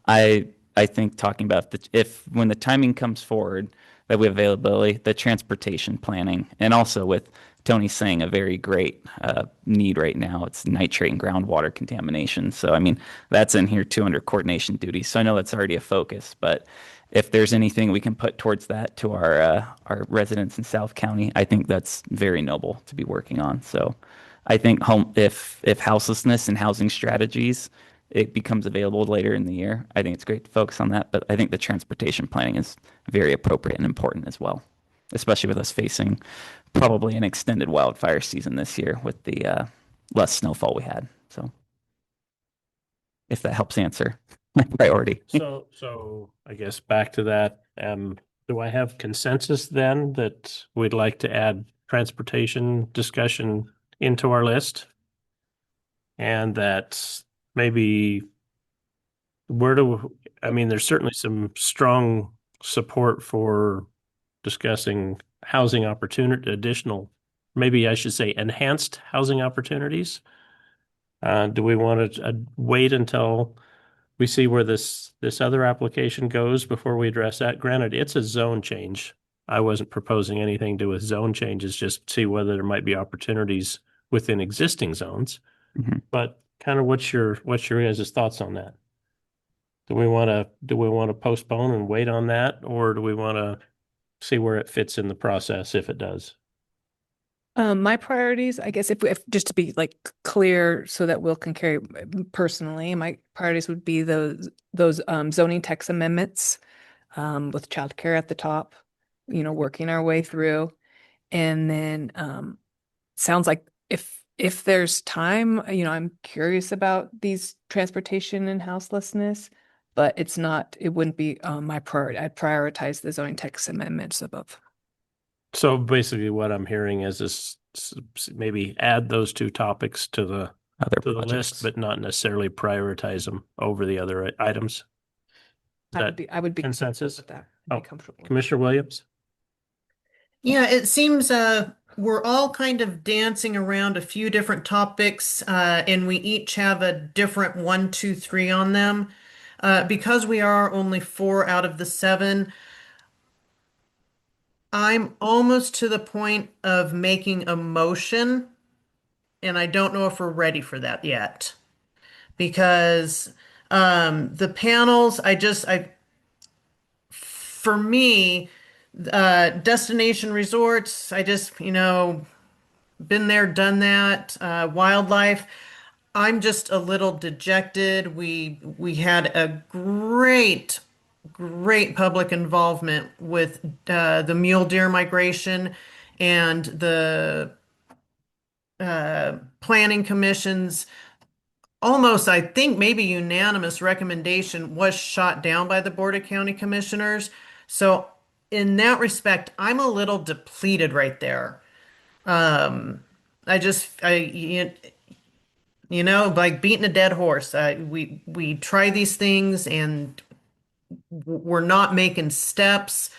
I think talking about if when the timing comes forward that we have availability, the transportation planning, and also with Tony saying a very great need right now, it's nitrate and groundwater contamination. So I mean, that's in here too under coordination duties. So I know that's already a focus, but if there's anything we can put towards that to our residents in South County, I think that's very noble to be working on. So I think if houselessness and housing strategies, it becomes available later in the year, I think it's great to focus on that. But I think the transportation planning is very appropriate and important as well, especially with us facing probably an extended wildfire season this year with the less snowfall we had. So if that helps answer my priority. So I guess back to that, do I have consensus then that we'd like to add transportation discussion into our list. And that maybe I mean, there's certainly some strong support for discussing housing opportunity, maybe I should say enhanced housing opportunities. Do we want to wait until we see where this other application goes before we address that? Granted, it's a zone change. I wasn't proposing anything to do with zone changes, just see whether there might be opportunities within existing zones. Mhm. But kind of what's your guys' thoughts on that? Do we want to postpone and wait on that, or do we want to see where it fits in the process if it does? My priorities, I guess, if just to be like clear, so that Will can carry personally, my priorities would be those zoning text amendments, with childcare at the top, working our way through, and then sounds like if there's time, I'm curious about these transportation and houselessness, but it wouldn't be my priority. I'd prioritize the zoning text amendments above. So basically, what I'm hearing is maybe add those two topics to the Other list, projects. but not necessarily prioritize them over the other items. Is that I would be consensus? with that. I'd Oh, be comfortable with Commissioner Williams? Yeah, it seems we're all kind of dancing around a few different topics, and we each have a different one, two, three on them. Because we are only four out of the seven, I'm almost to the point of making a motion, and I don't know if we're ready for that yet. Because the panels, for me, destination resorts, been there, done that. Wildlife, I'm just a little dejected. We had a great public involvement with the mule deer migration and the planning commission's almost, I think, maybe unanimous recommendation was shot down by the Board of County Commissioners. So in that respect, I'm a little depleted right there. I just, like beating a dead horse. We try these things and we're not making steps.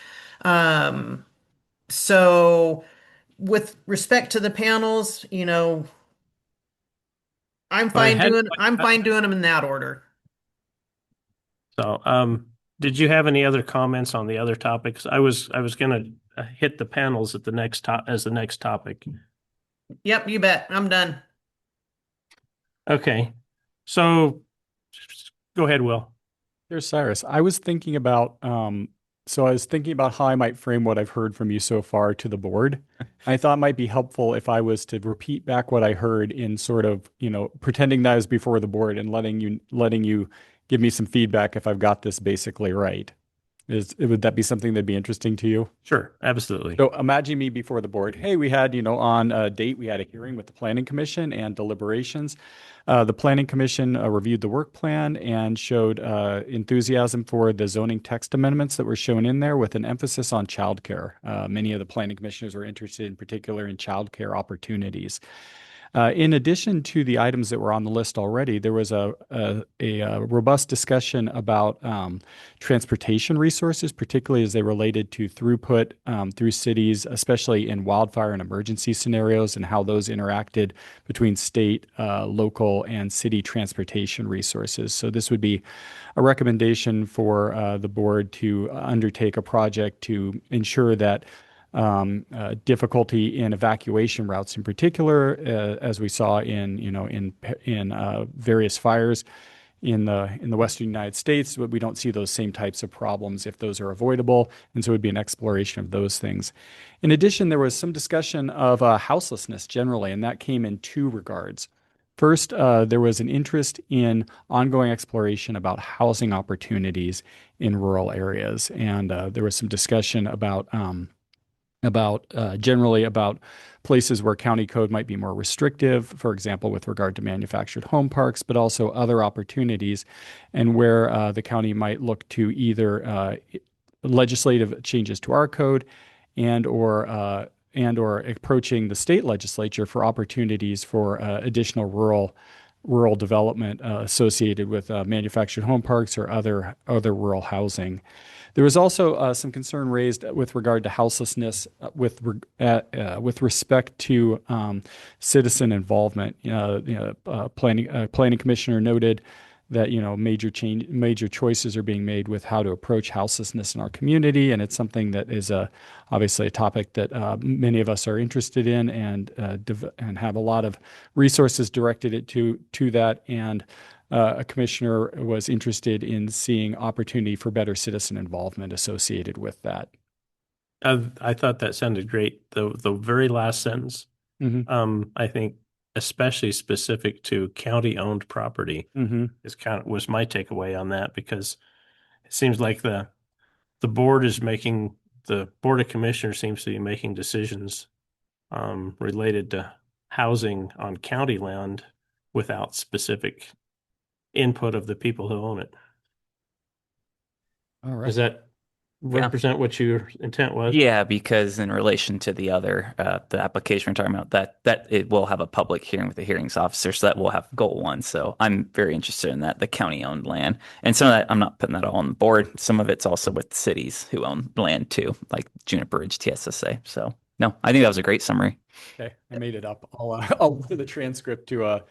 So with respect to the panels, I'm fine doing them in that order. So, did you have any other comments on the other topics? I was gonna hit the panels at the next topic. Yep, you bet. I'm done. Okay, so go ahead, Will. Here's Cyrus. I was thinking about so I was thinking about how I might frame what I've heard from you so far to the board. I thought it might be helpful if I was to repeat back what I heard in sort of, pretending that I was before the board and letting you give me some feedback if I've got this basically right. Would that be something that'd be interesting to you? Sure, absolutely. So imagine me before the board. Hey, we had, on a date, we had a hearing with the Planning Commission and deliberations. The Planning Commission reviewed the work plan and showed enthusiasm for the zoning text amendments that were shown in there with an emphasis on childcare. Many of the planning commissioners were interested in particular in childcare opportunities. In addition to the items that were on the list already, there was a robust discussion about transportation resources, particularly as they related to throughput through cities, especially in wildfire and emergency scenarios, and how those interacted between state, local, and city transportation resources. So this would be a recommendation for the board to undertake a project to ensure that difficulty in evacuation routes, in particular, as we saw in various fires in the Western United States, but we don't see those same types of problems if those are avoidable, and so it would be an exploration of those things. In addition, there was some discussion of houselessness generally, and that came in two regards. First, there was an interest in ongoing exploration about housing opportunities in rural areas, and there was some discussion about generally about places where county code might be more restrictive, for example, with regard to manufactured home parks, but also other opportunities, and where the county might look to either legislative changes to our code and or and or approaching the state legislature for opportunities for additional rural development associated with manufactured home parks or other rural housing. There was also some concern raised with regard to houselessness with respect to citizen involvement. Planning commissioner noted that major choices are being made with how to approach houselessness in our community, and it's something that is obviously a topic that many of us are interested in and have a lot of resources directed it to that. And a commissioner was interested in seeing opportunity for better citizen involvement associated with that. I thought that sounded great. The very last sentence, I think, especially specific to county-owned property, was my takeaway on that, because it seems like the board of commissioners seems to be making decisions related to housing on county land without specific input of the people who own it. All right. Does that represent what your intent was? Yeah, because in relation to the other, the application we're talking about, that it will have a public hearing with the hearings officer, so that will have goal one. So I'm very interested in that, the county-owned land. And some of that, I'm not putting that all on the board. Some of it's also with cities who own land too, like Juniper Ridge TSSA. So no, I think that was a great summary. Okay, I made it up. I'll look at the transcript to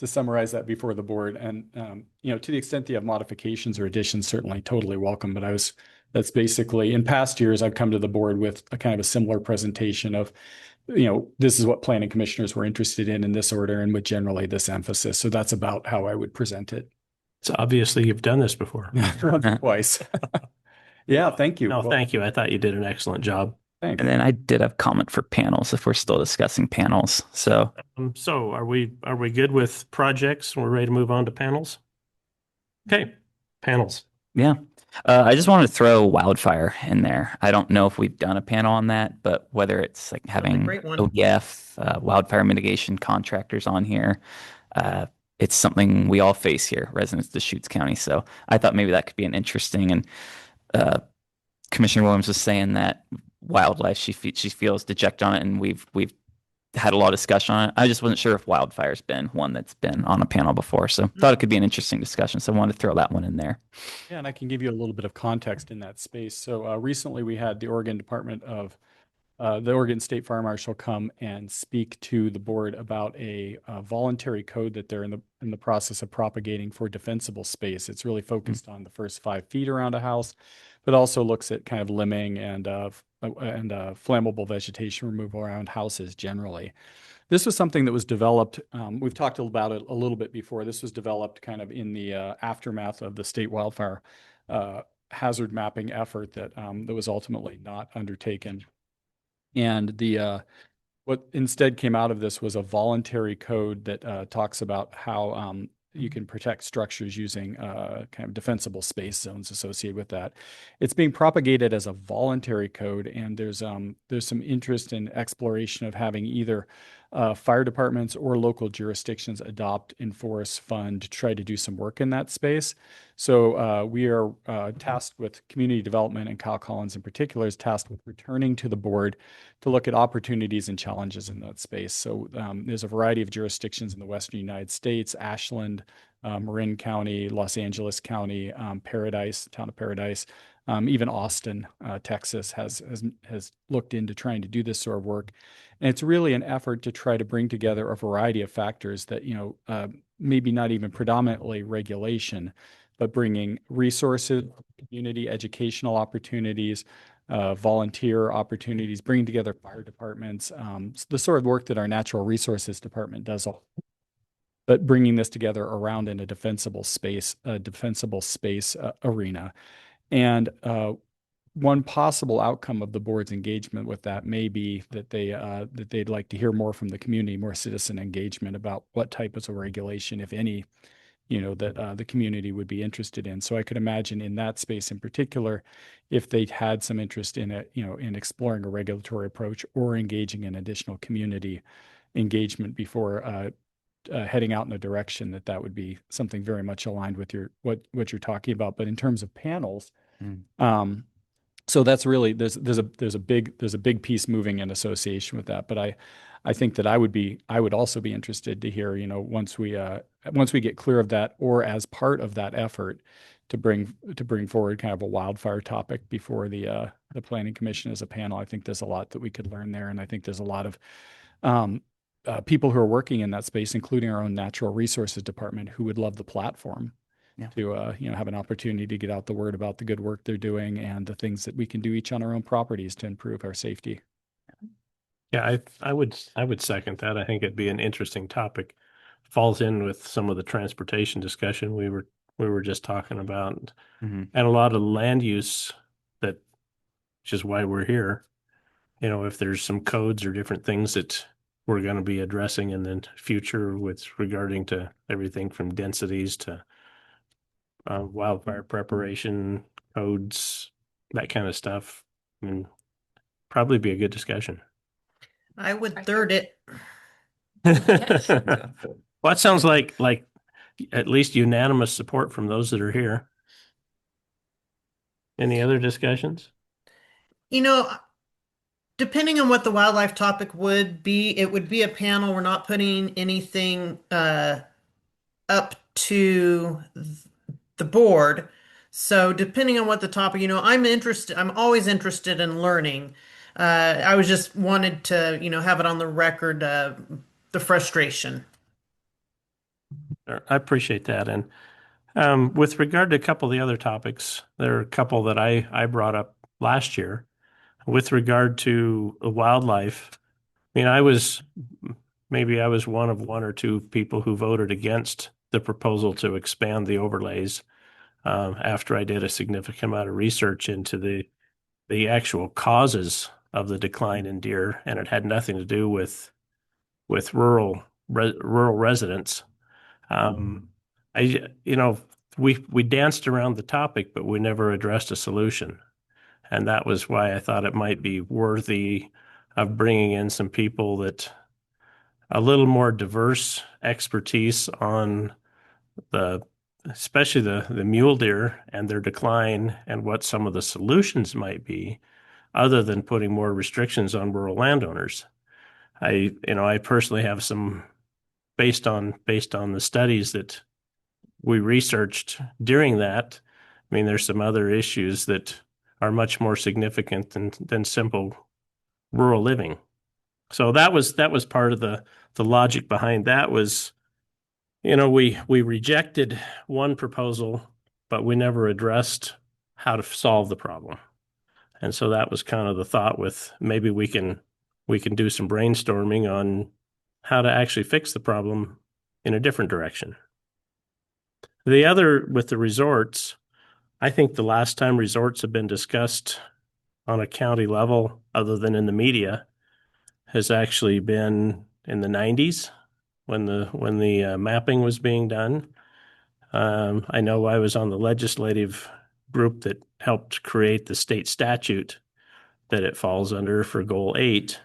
summarize that before the board. And to the extent that you have modifications or additions, certainly totally welcome. But that's basically, in past years, I've come to the board with a kind of a similar presentation of, this is what planning commissioners were interested in this order, and with generally this emphasis. So that's about how I would present it. So obviously you've done this before. Twice. Yeah, thank you. No, thank you. I thought you did an excellent job. Thanks. And then I did have comment for panels if we're still discussing panels. So So are we good with projects? We're ready to move on to panels? Okay, panels. yeah. I just wanted to throw wildfire in there. I don't know if we've done a panel on that, but whether it's like having great one. OEF, wildfire mitigation contractors on here, it's something we all face here, residents of Deschutes County. So I thought maybe that could be an interesting, and Commissioner Williams was saying that wildlife, she feels dejected on it, and we've had a lot of discussion on it. I just wasn't sure if wildfire's been one that's been on a panel before, so thought it could be an interesting discussion. So I wanted to throw that one in there. Yeah, and I can give you a little bit of context in that space. So recently we had the Oregon the Oregon State Fire Marshal come and speak to the board about a voluntary code that they're in the process of propagating for defensible space. It's really focused on the first 5 feet around a house, but also looks at kind of limbing and flammable vegetation removal around houses generally. This was something that was developed. We've talked about it a little bit before. This was developed kind of in the aftermath of the state wildfire hazard mapping effort that was ultimately not undertaken. And what instead came out of this was a voluntary code that talks about how you can protect structures using kind of defensible space zones associated with that. It's being propagated as a voluntary code, and there's some interest in exploration of having either fire departments or local jurisdictions adopt, enforce, fund to try to do some work in that space. So we are tasked with community development, and Kyle Collins in particular is tasked with returning to the board to look at opportunities and challenges in that space. So there's a variety of jurisdictions in the Western United States: Ashland, Marin County, Los Angeles County, Paradise, town of Paradise, even Austin, Texas has looked into trying to do this sort of work. And it's really an effort to try to bring together a variety of factors that, maybe not even predominantly regulation, but bringing resources, community educational opportunities, volunteer opportunities, bringing together fire departments, the sort of work that our natural resources department does, but bringing this together around in a defensible space arena. And one possible outcome of the board's engagement with that may be that they'd like to hear more from the community, more citizen engagement about what types of regulation, if any, that the community would be interested in. So I could imagine in that space in particular, if they'd had some interest in it, in exploring a regulatory approach or engaging in additional community engagement before heading out in a direction that would be something very much aligned with what you're talking about. But in terms of panels, So that's really there's a big piece moving in association with that. But I think that I would also be interested to hear, once we get clear of that, or as part of that effort to bring forward kind of a wildfire topic before the planning commission as a panel. I think there's a lot that we could learn there, and I think there's a lot of people who are working in that space, including our own natural resources department, who would love the platform Yeah. to have an opportunity to get out the word about the good work they're doing and the things that we can do each on our own properties to improve our safety. Yeah, I would second that. I think it'd be an interesting topic. Falls in with some of the transportation discussion we were just talking about, Mhm. and a lot of land use that, which is why we're here. If there's some codes or different things that we're going to be addressing in the future with regarding to everything from densities to wildfire preparation codes, that kind of stuff. I mean, probably be a good discussion. I would third it. Well, that sounds like at least unanimous support from those that are here. Any other discussions? Depending on what the wildlife topic would be, it would be a panel. We're not putting anything up to the board. So depending on what the topic, I'm always interested in learning. I was just wanted to, have it on the record, the frustration. I appreciate that. And with regard to a couple of the other topics, there are a couple that I brought up last year. With regard to wildlife, I mean, I was one of one or two people who voted against the proposal to expand the overlays after I did a significant amount of research into the actual causes of the decline in deer, and it had nothing to do with rural residents. We danced around the topic, but we never addressed a solution. And that was why I thought it might be worthy of bringing in some people that a little more diverse expertise on especially the mule deer and their decline and what some of the solutions might be, other than putting more restrictions on rural landowners. I personally have some based on the studies that we researched during that. I mean, there's some other issues that are much more significant than simple rural living. So that was part of the logic behind that was, we rejected one proposal, but we never addressed how to solve the problem. And so that was kind of the thought with maybe we can do some brainstorming on how to actually fix the problem in a different direction. The other with the resorts, I think the last time resorts have been discussed on a county level, other than in the media, has actually been in the 90s when the mapping was being done. I know I was on the legislative group that helped create the state statute that it falls under for Goal 8.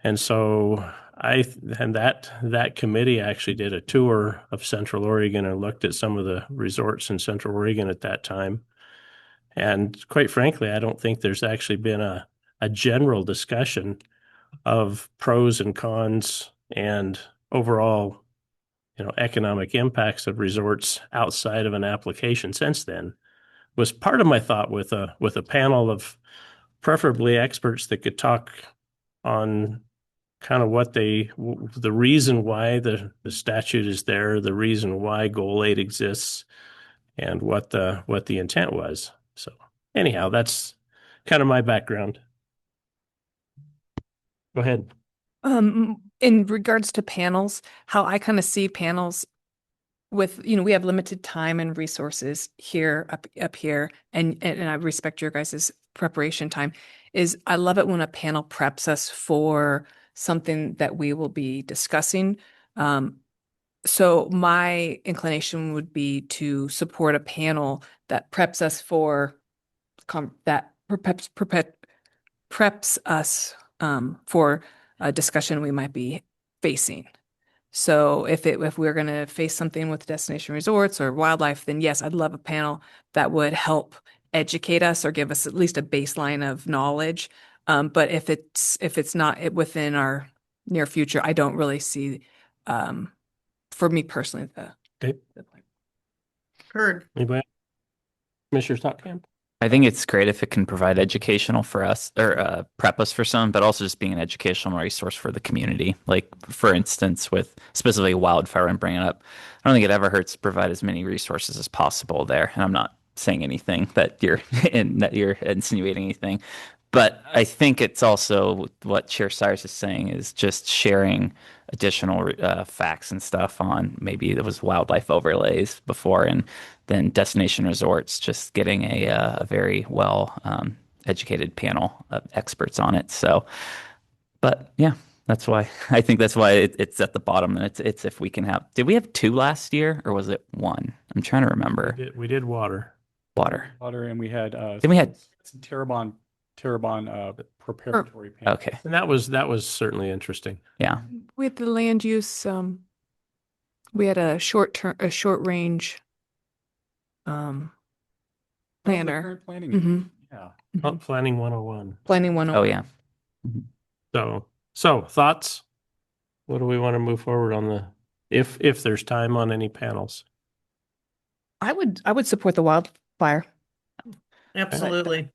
And so that committee actually did a tour of Central Oregon and looked at some of the resorts in Central Oregon at that time. And quite frankly, I don't think there's actually been a general discussion of pros and cons and overall, economic impacts of resorts outside of an application since then. Was part of my thought with a panel of preferably experts that could talk on kind of what the reason why the statute is there, the reason why Goal 8 exists, and what the intent was. So anyhow, that's kind of my background. Go ahead. In regards to panels, how I kind of see panels with, we have limited time and resources here up here, and I respect your guys' preparation time, is I love it when a panel preps us for something that we will be discussing. So my inclination would be to support a panel that preps us for preps us for a discussion we might be facing. So if we're going to face something with destination resorts or wildlife, then yes, I'd love a panel that would help educate us or give us at least a baseline of knowledge. But if it's not within our near future, I don't really see, for me personally, Okay. the point. Heard. Anybody? Commissioner Stockham? I think it's great if it can provide educational for us or prep us for some, but also just being an educational resource for the community. Like, for instance, with specifically wildfire and bringing it up, I don't think it ever hurts to provide as many resources as possible there. And I'm not saying anything that you're that you're insinuating anything, but I think it's also what Chair Cyrus is saying is just sharing additional facts and stuff on maybe there was wildlife overlays before and then destination resorts, just getting a very well educated panel of experts on it. So, but yeah, that's why I think that's why it's at the bottom. And it's if we can have, did we have 2 last year or was it 1? I'm trying to remember. We did water. Water. Water, and we had Then we had, some Terrebonne preparatory panel. okay. And that was certainly interesting. Yeah. With the land use, we had a short range The planner. current planning. Mhm. Yeah. Oh, Planning 101. Planning one. Oh, yeah. So thoughts? What do we want to move forward on if there's time on any panels? I would support the wildfire. Absolutely.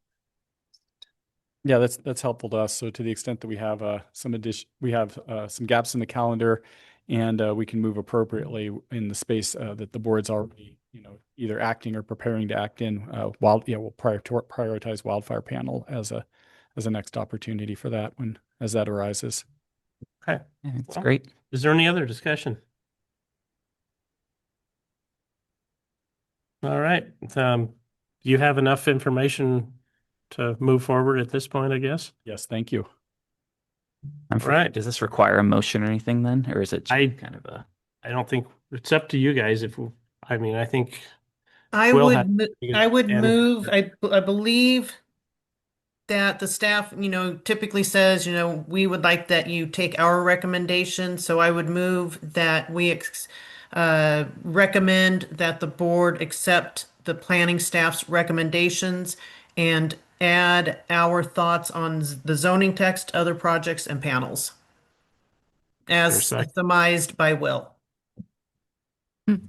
Yeah, that's helpful to us. So to the extent that we have some gaps in the calendar, and we can move appropriately in the space that the board's already, either acting or preparing to act in. We'll prioritize wildfire panel as a next opportunity for that as that arises. Okay. Yeah, it's Well, great. Is there any other discussion? All right. You have enough information to move forward at this point, I guess? Yes, thank you. Right. Does this require a motion or anything then? Or is it just I- kind of a, I don't think it's up to you guys I think I Will would, had- I would and- move, I believe that the staff, typically says, we would like that you take our recommendation. So I would move that we recommend that the board accept the planning staff's recommendations and add our thoughts on the zoning text, other projects, and panels as There's a sec. surmised by Will.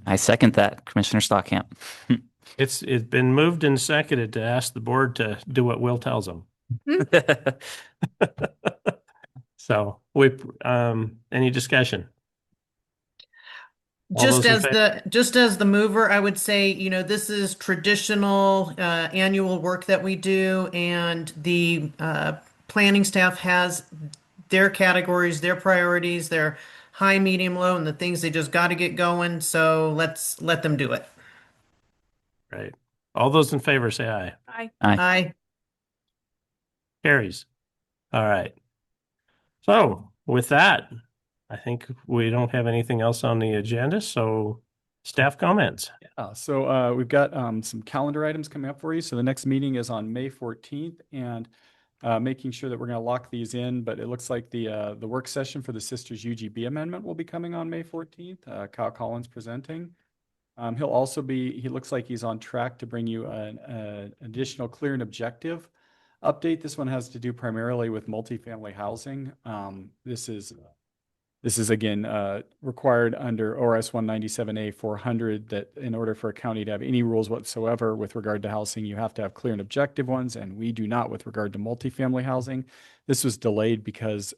I second that, Commissioner Stockham. It's been moved and seconded to ask the board to do what Will tells them. So any discussion? All Just those in as the mover, I would say, this is traditional annual work that we do, and the planning staff has their categories, their priorities, their high, medium, low, and the things they just got to get going. So let's let them do it. Right. All those in favor say aye. Aye. Aye. Carries. All right. So with that, I think we don't have anything else on the agenda. So staff comments. So we've got some calendar items coming up for you. So the next meeting is on May 14th, and making sure that we're going to lock these in. But it looks like the work session for the Sisters UGB amendment will be coming on May 14th. Kyle Collins presenting. He looks like he's on track to bring you an additional clear and objective update. This one has to do primarily with multifamily housing. This is again required under ORS 197A 400 that in order for a county to have any rules whatsoever with regard to housing, you have to have clear and objective ones, and we do not with regard to multifamily housing. This was delayed because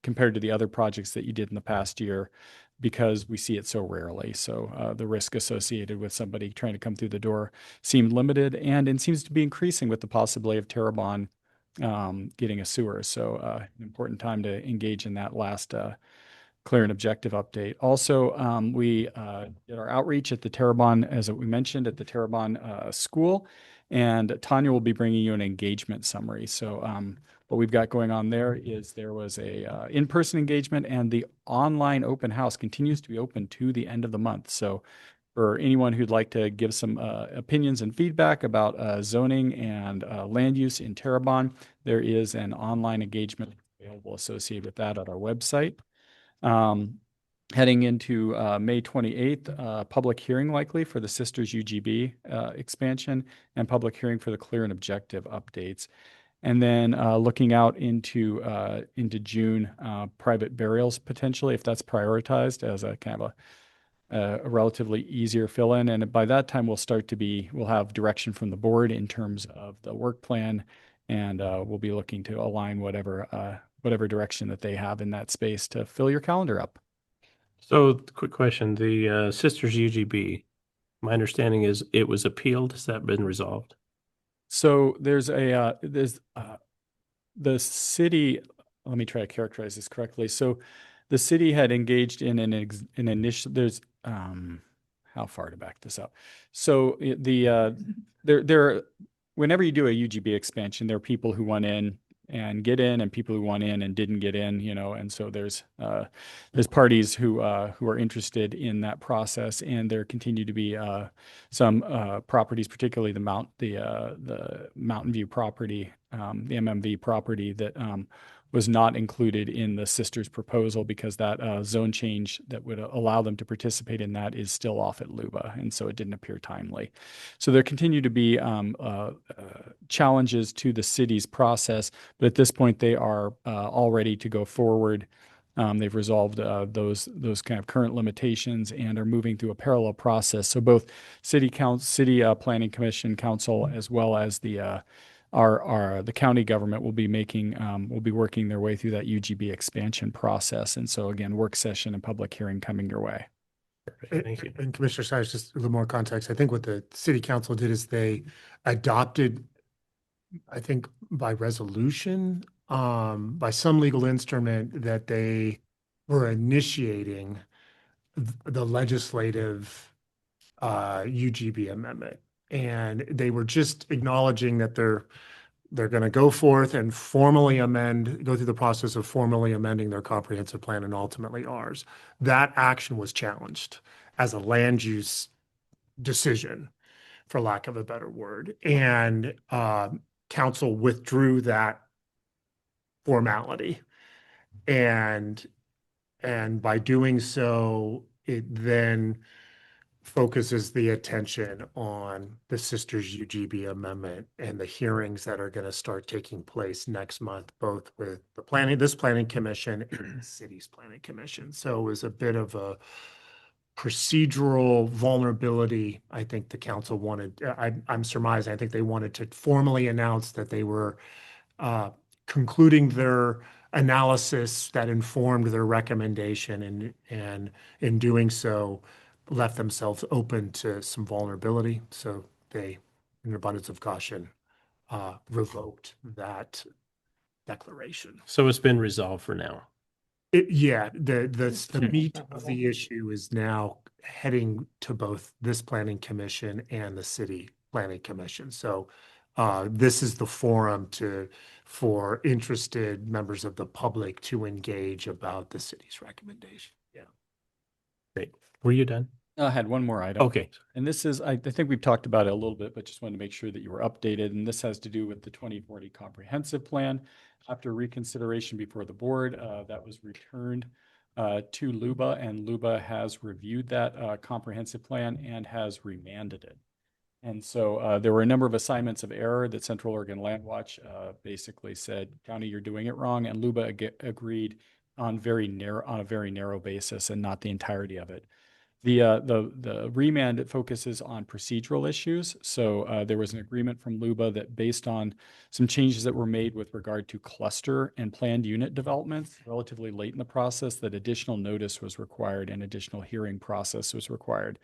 compared to the other projects that you did in the past year, because we see it so rarely. So the risk associated with somebody trying to come through the door seemed limited, and it seems to be increasing with the possibility of Terrebonne getting a sewer. So an important time to engage in that last clear and objective update. Also, we did our outreach at the Terrebonne, as we mentioned, at the Terrebonne school, and Tanya will be bringing you an engagement summary. So what we've got going on there is there was a in-person engagement, and the online open house continues to be open to the end of the month. So for anyone who'd like to give some opinions and feedback about zoning and land use in Terrebonne, there is an online engagement available associated with that at our website. Heading into May 28th, public hearing likely for the Sisters UGB expansion and public hearing for the clear and objective updates. And then looking out into June, private burials potentially, if that's prioritized as a kind of a relatively easier fill in. And by that time, we'll have direction from the board in terms of the work plan, and we'll be looking to align whatever direction that they have in that space to fill your calendar up. So, quick question: the Sisters UGB. My understanding is it was appealed. Has that been resolved? So there's the city. Let me try to characterize this correctly. So the city had engaged in an initial. There's how far to back this up. So there whenever you do a UGB expansion, there are people who want in and get in, and people who want in and didn't get in. And so there's parties who are interested in that process, and there continue to be some properties, particularly the Mountain View property, the MMV property that was not included in the Sisters proposal because that zone change that would allow them to participate in that is still off at Luba, and so it didn't appear timely. So there continue to be challenges to the city's process, but at this point they are all ready to go forward. They've resolved those kind of current limitations and are moving through a parallel process. So both city planning commission council as well as the county government will be working their way through that UGB expansion process. And so again, work session and public hearing coming your way. Thank you. And Commissioner Sires, just a little more context. I think what the city council did is they adopted, I think by resolution, by some legal instrument, that they were initiating the legislative UGB amendment. And they were just acknowledging that they're going to go forth and go through the process of formally amending their comprehensive plan and ultimately ours. That action was challenged as a land use decision, for lack of a better word. And council withdrew that formality. And by doing so, it then focuses the attention on the Sisters UGB amendment and the hearings that are going to start taking place next month, both with this planning commission and the city's planning commission. So it was a bit of a procedural vulnerability. I think the council wanted, I'm surmising, I think they wanted to formally announce that they were concluding their analysis that informed their recommendation, and in doing so, left themselves open to some vulnerability. So they, in abundance of caution, revoked that declaration. So it's been resolved for now. The meat of the issue is now heading to both this planning commission and the city planning commission. So this is the forum for interested members of the public to engage about the city's recommendation. Yeah. Great. Were you done? I had one more item. Okay. And this is, I think we've talked about it a little bit, but just wanted to make sure that you were updated. And this has to do with the 2040 comprehensive plan. After reconsideration before the board, that was returned to Luba, and Luba has reviewed that comprehensive plan and has remanded it. And so there were a number of assignments of error that Central Oregon Land Watch basically said, county, you're doing it wrong. And Luba agreed on a very narrow basis and not the entirety of it. The remand, it focuses on procedural issues. So there was an agreement from Luba that based on some changes that were made with regard to cluster and planned unit developments relatively late in the process, that additional notice was required and additional hearing process was required.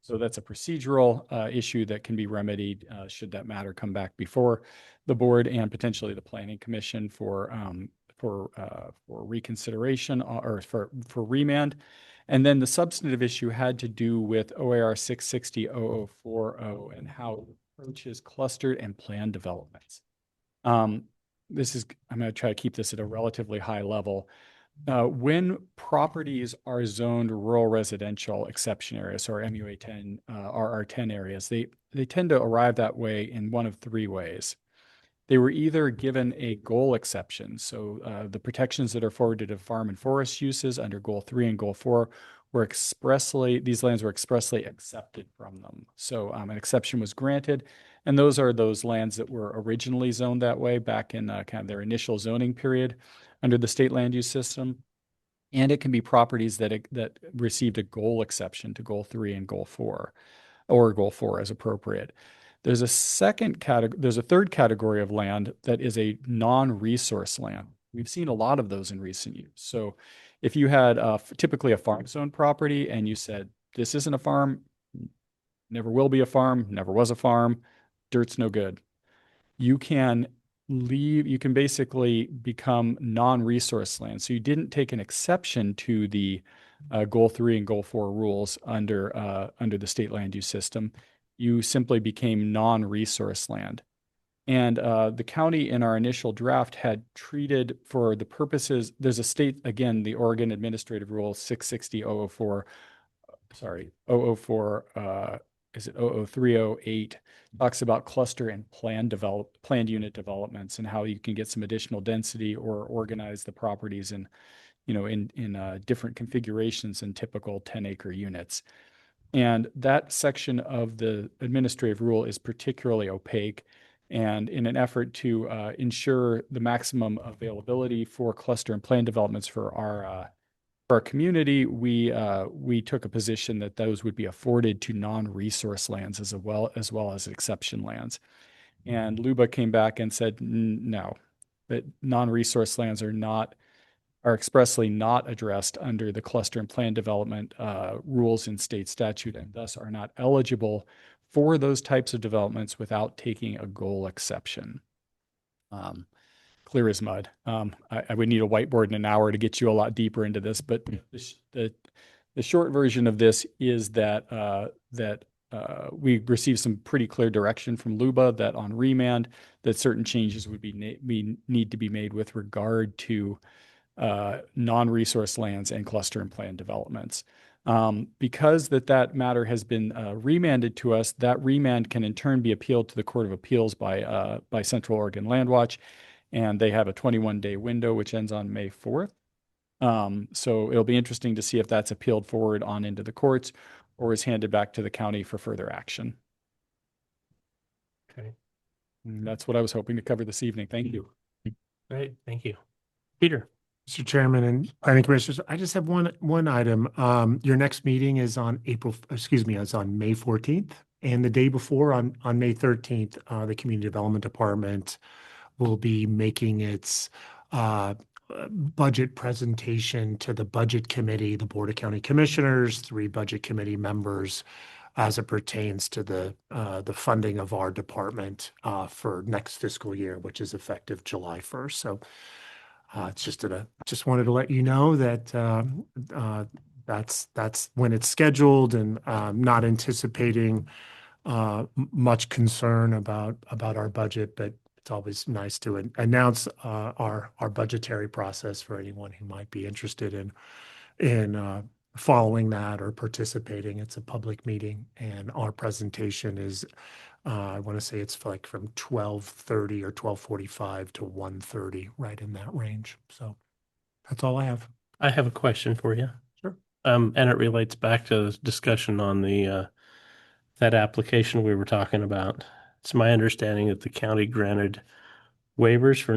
So that's a procedural issue that can be remedied should that matter come back before the board and potentially the planning commission for reconsideration or for remand. And then the substantive issue had to do with OAR 660-0040 and how it approaches clustered and planned developments. I'm going to try to keep this at a relatively high level. When properties are zoned rural residential exception areas, or MUA 10, RR10 areas, they tend to arrive that way in one of three ways. They were either given a goal exception, so the protections that are afforded to farm and forest uses under Goal 3 and Goal 4 these lands were expressly accepted from them. So an exception was granted, and those are those lands that were originally zoned that way back in kind of their initial zoning period under the state land use system. And it can be properties that received a goal exception to goal 3 and goal 4, or goal 4 as appropriate. There's a third category of land that is a non-resource land. We've seen a lot of those in recent years. So if you had typically a farm zone property and you said, this isn't a farm, never will be a farm, never was a farm, dirt's no good, you can basically become non-resource land. So you didn't take an exception to the goal 3 and goal 4 rules under the state land use system. You simply became non-resource land. And the county in our initial draft had treated, for the purposes, there's a state, again, the Oregon Administrative Rule 660-004, sorry, 004, is it 00308, talks about cluster and planned unit developments and how you can get some additional density or organize the properties in different configurations than typical 10-acre units. And that section of the administrative rule is particularly opaque. And in an effort to ensure the maximum availability for cluster and plan developments for our community, we took a position that those would be afforded to non-resource lands as well as exception lands. And LUBA came back and said, no, that non-resource lands are expressly not addressed under the cluster and plan development rules in state statute, and thus are not eligible for those types of developments without taking a goal exception. Clear as mud. I would need a whiteboard in an hour to get you a lot deeper into this, but the short version of this is that we received some pretty clear direction from LUBA that on remand that certain changes would need to be made with regard to non-resource lands and cluster and plan developments. Because that matter has been remanded to us, that remand can in turn be appealed to the Court of Appeals by Central Oregon Land Watch, and they have a 21-day window which ends on May 4th. So it'll be interesting to see if that's appealed forward on into the courts or is handed back to the county for further action. Okay. And that's what I was hoping to cover this evening. Thank you. Great. Thank you. Peter. Mr. Chairman and planning commissioners, I just have one item. Your next meeting is on May 14th. And the day before on May 13th, the Community Development Department will be making its budget presentation to the Budget Committee, the Board of County Commissioners, 3 Budget Committee members, as it pertains to the funding of our department for next fiscal year, which is effective July 1st. So just wanted to let you know that that's when it's scheduled, and not anticipating much concern about our budget, but it's always nice to announce our budgetary process for anyone who might be interested in following that or participating. It's a public meeting, and our presentation is I want to say it's like from 12:30 or 12:45 to 1:30, right in that range. So that's all I have. I have a question for you. Sure. And it relates back to the discussion on that application we were talking about. It's my understanding that the county granted waivers for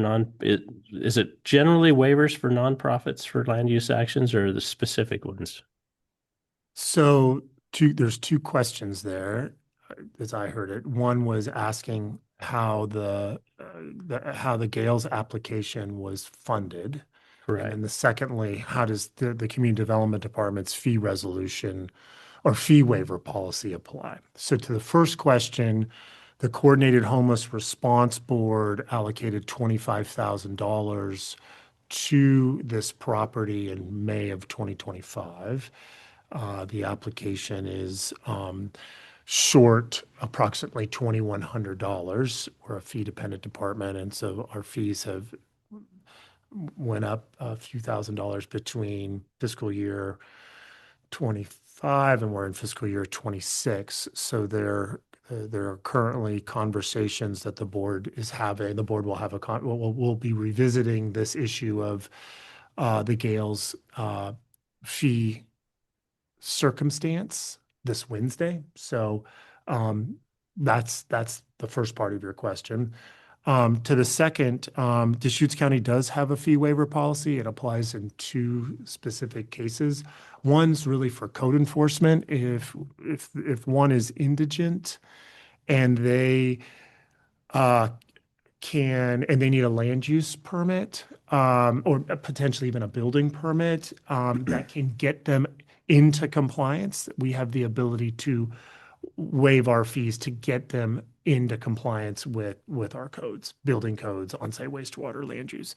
is it generally waivers for nonprofits for land use actions, or the specific ones? So there's 2 questions there, as I heard it. One was asking how the Gales application was funded. Correct. And secondly, how does the Community Development Department's fee resolution or fee waiver policy apply? So to the first question, the Coordinated Homeless Response Board allocated $25,000 to this property in May of 2025. The application is short approximately $2,100. We're a fee-dependent department, and so our fees have went up a few $1,000s between fiscal year 25 and we're in fiscal year 26. So there are currently conversations that the board is having. The board will have we'll be revisiting this issue of the Gales fee circumstance this Wednesday. So that's the first part of your question. To the second, Deschutes County does have a fee waiver policy. It applies in two specific cases. One's really for code enforcement. If one is indigent and they and they need a land use permit, or potentially even a building permit, that can get them into compliance, we have the ability to waive our fees to get them into compliance with our codes, building codes, onsite wastewater, land use.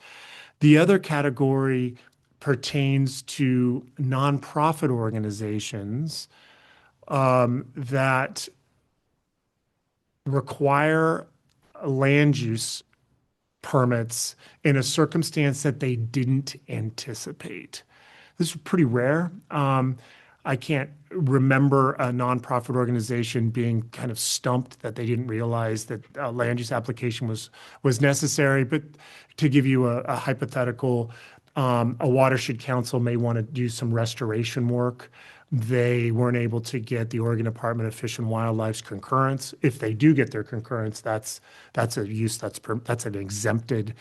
The other category pertains to nonprofit organizations that require land use permits in a circumstance that they didn't anticipate. This is pretty rare. I can't remember a nonprofit organization being kind of stumped that they didn't realize that a land use application was necessary. But to give you a hypothetical, a watershed council may want to do some restoration work. They weren't able to get the Oregon Department of Fish and Wildlife's concurrence. If they do get their concurrence, that's a use that's an exempted.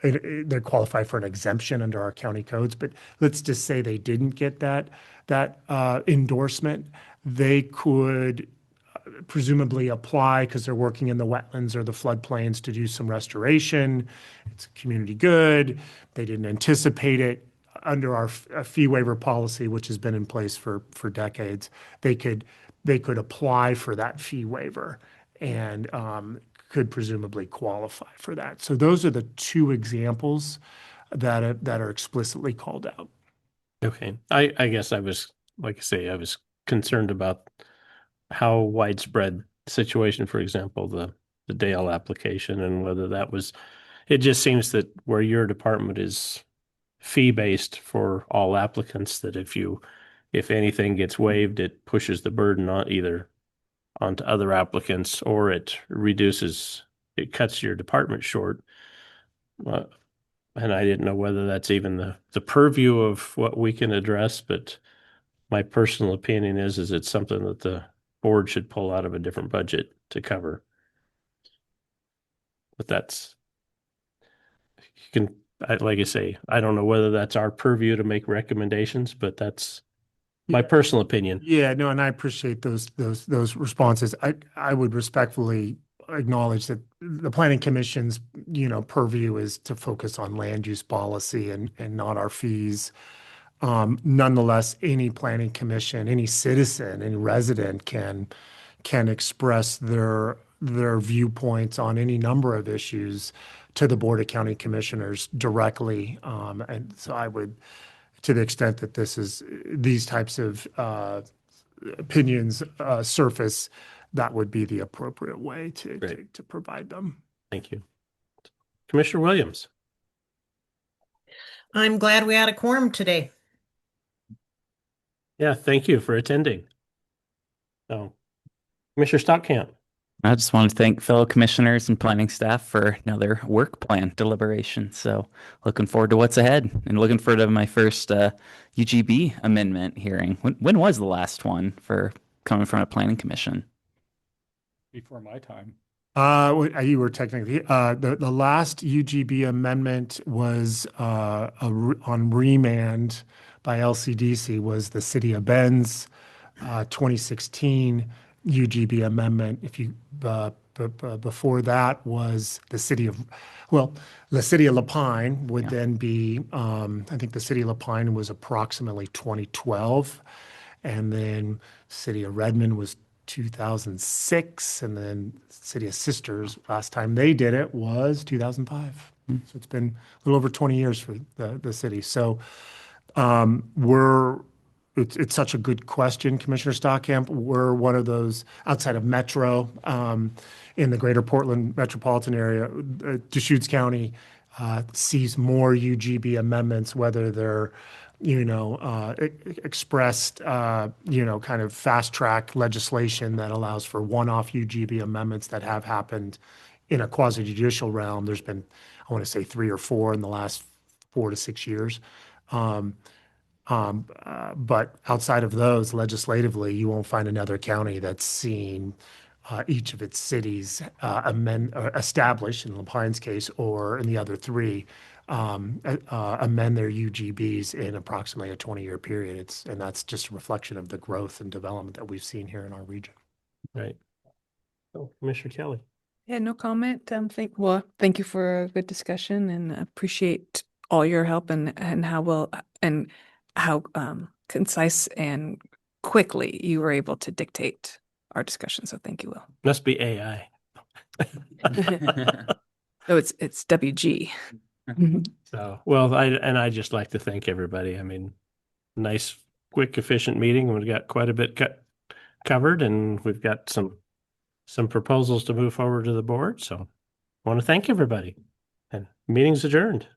They qualify for an exemption under our county codes. But let's just say they didn't get that endorsement. They could presumably apply because they're working in the wetlands or the floodplains to do some restoration. It's a community good. They didn't anticipate it. Under our fee waiver policy, which has been in place for decades, they could apply for that fee waiver and could presumably qualify for that. So those are the two examples that are explicitly called out. Okay. I guess I was, like I say, I was concerned about how widespread the situation, for example, the Dale application, and whether that was, it just seems that where your department is fee-based for all applicants, that if anything gets waived, it pushes the burden on either onto other applicants, or it cuts your department short. And I didn't know whether that's even the purview of what we can address, but my personal opinion is it's something that the board should pull out of a different budget to cover. But like I say, I don't know whether that's our purview to make recommendations, but that's my personal opinion. Yeah, no, and I appreciate those responses. I would respectfully acknowledge that the Planning Commission's, purview is to focus on land use policy and not our fees. Nonetheless, any Planning Commission, any citizen, any resident can express their viewpoints on any number of issues to the Board of County Commissioners directly. And so I would, to the extent that these types of opinions surface, that would be the appropriate way to provide them. Thank you. Commissioner Williams. I'm glad we had a quorum today. Yeah, thank you for attending. So, Commissioner Stockamp. I just want to thank fellow commissioners and planning staff for another work plan deliberation. So looking forward to what's ahead and looking forward to my first UGB amendment hearing. When was the last one for coming from a planning commission? Before my time. You were technically the last UGB amendment was on remand by LCDC was the City of Bend's 2016 UGB amendment. If you before that was the city of La Pine would then be I think the city of La Pine was approximately 2012, and then city of Redmond was 2006, and then city of Sisters last time they did it was 2005. So it's been a little over 20 years for the city. So it's such a good question, Commissioner Stockamp. We're one of those outside of Metro, in the greater Portland metropolitan area. Deschutes County sees more UGB amendments, whether they're, expressed, kind of fast track legislation that allows for one-off UGB amendments that have happened in a quasi judicial realm. There's been, I want to say 3 or 4 in the last 4 to 6 years. But outside of those, legislatively, you won't find another county that's seen each of its cities amend, or establish, in La Pine's case, or in the other three, amend their UGBs in approximately a 20-year period. And that's just a reflection of the growth and development that we've seen here in our region. Right. Oh, Commissioner Kelly. Yeah, no comment. Thank you for a good discussion and appreciate all your help and how concise and quickly you were able to dictate our discussion. So thank you, Will. Must be AI. So it's WG. So, well, I just like to thank everybody. I mean, nice, quick, efficient meeting. We've got quite a bit covered, and we've got some proposals to move forward to the board. So, I want to thank everybody. And meeting's adjourned.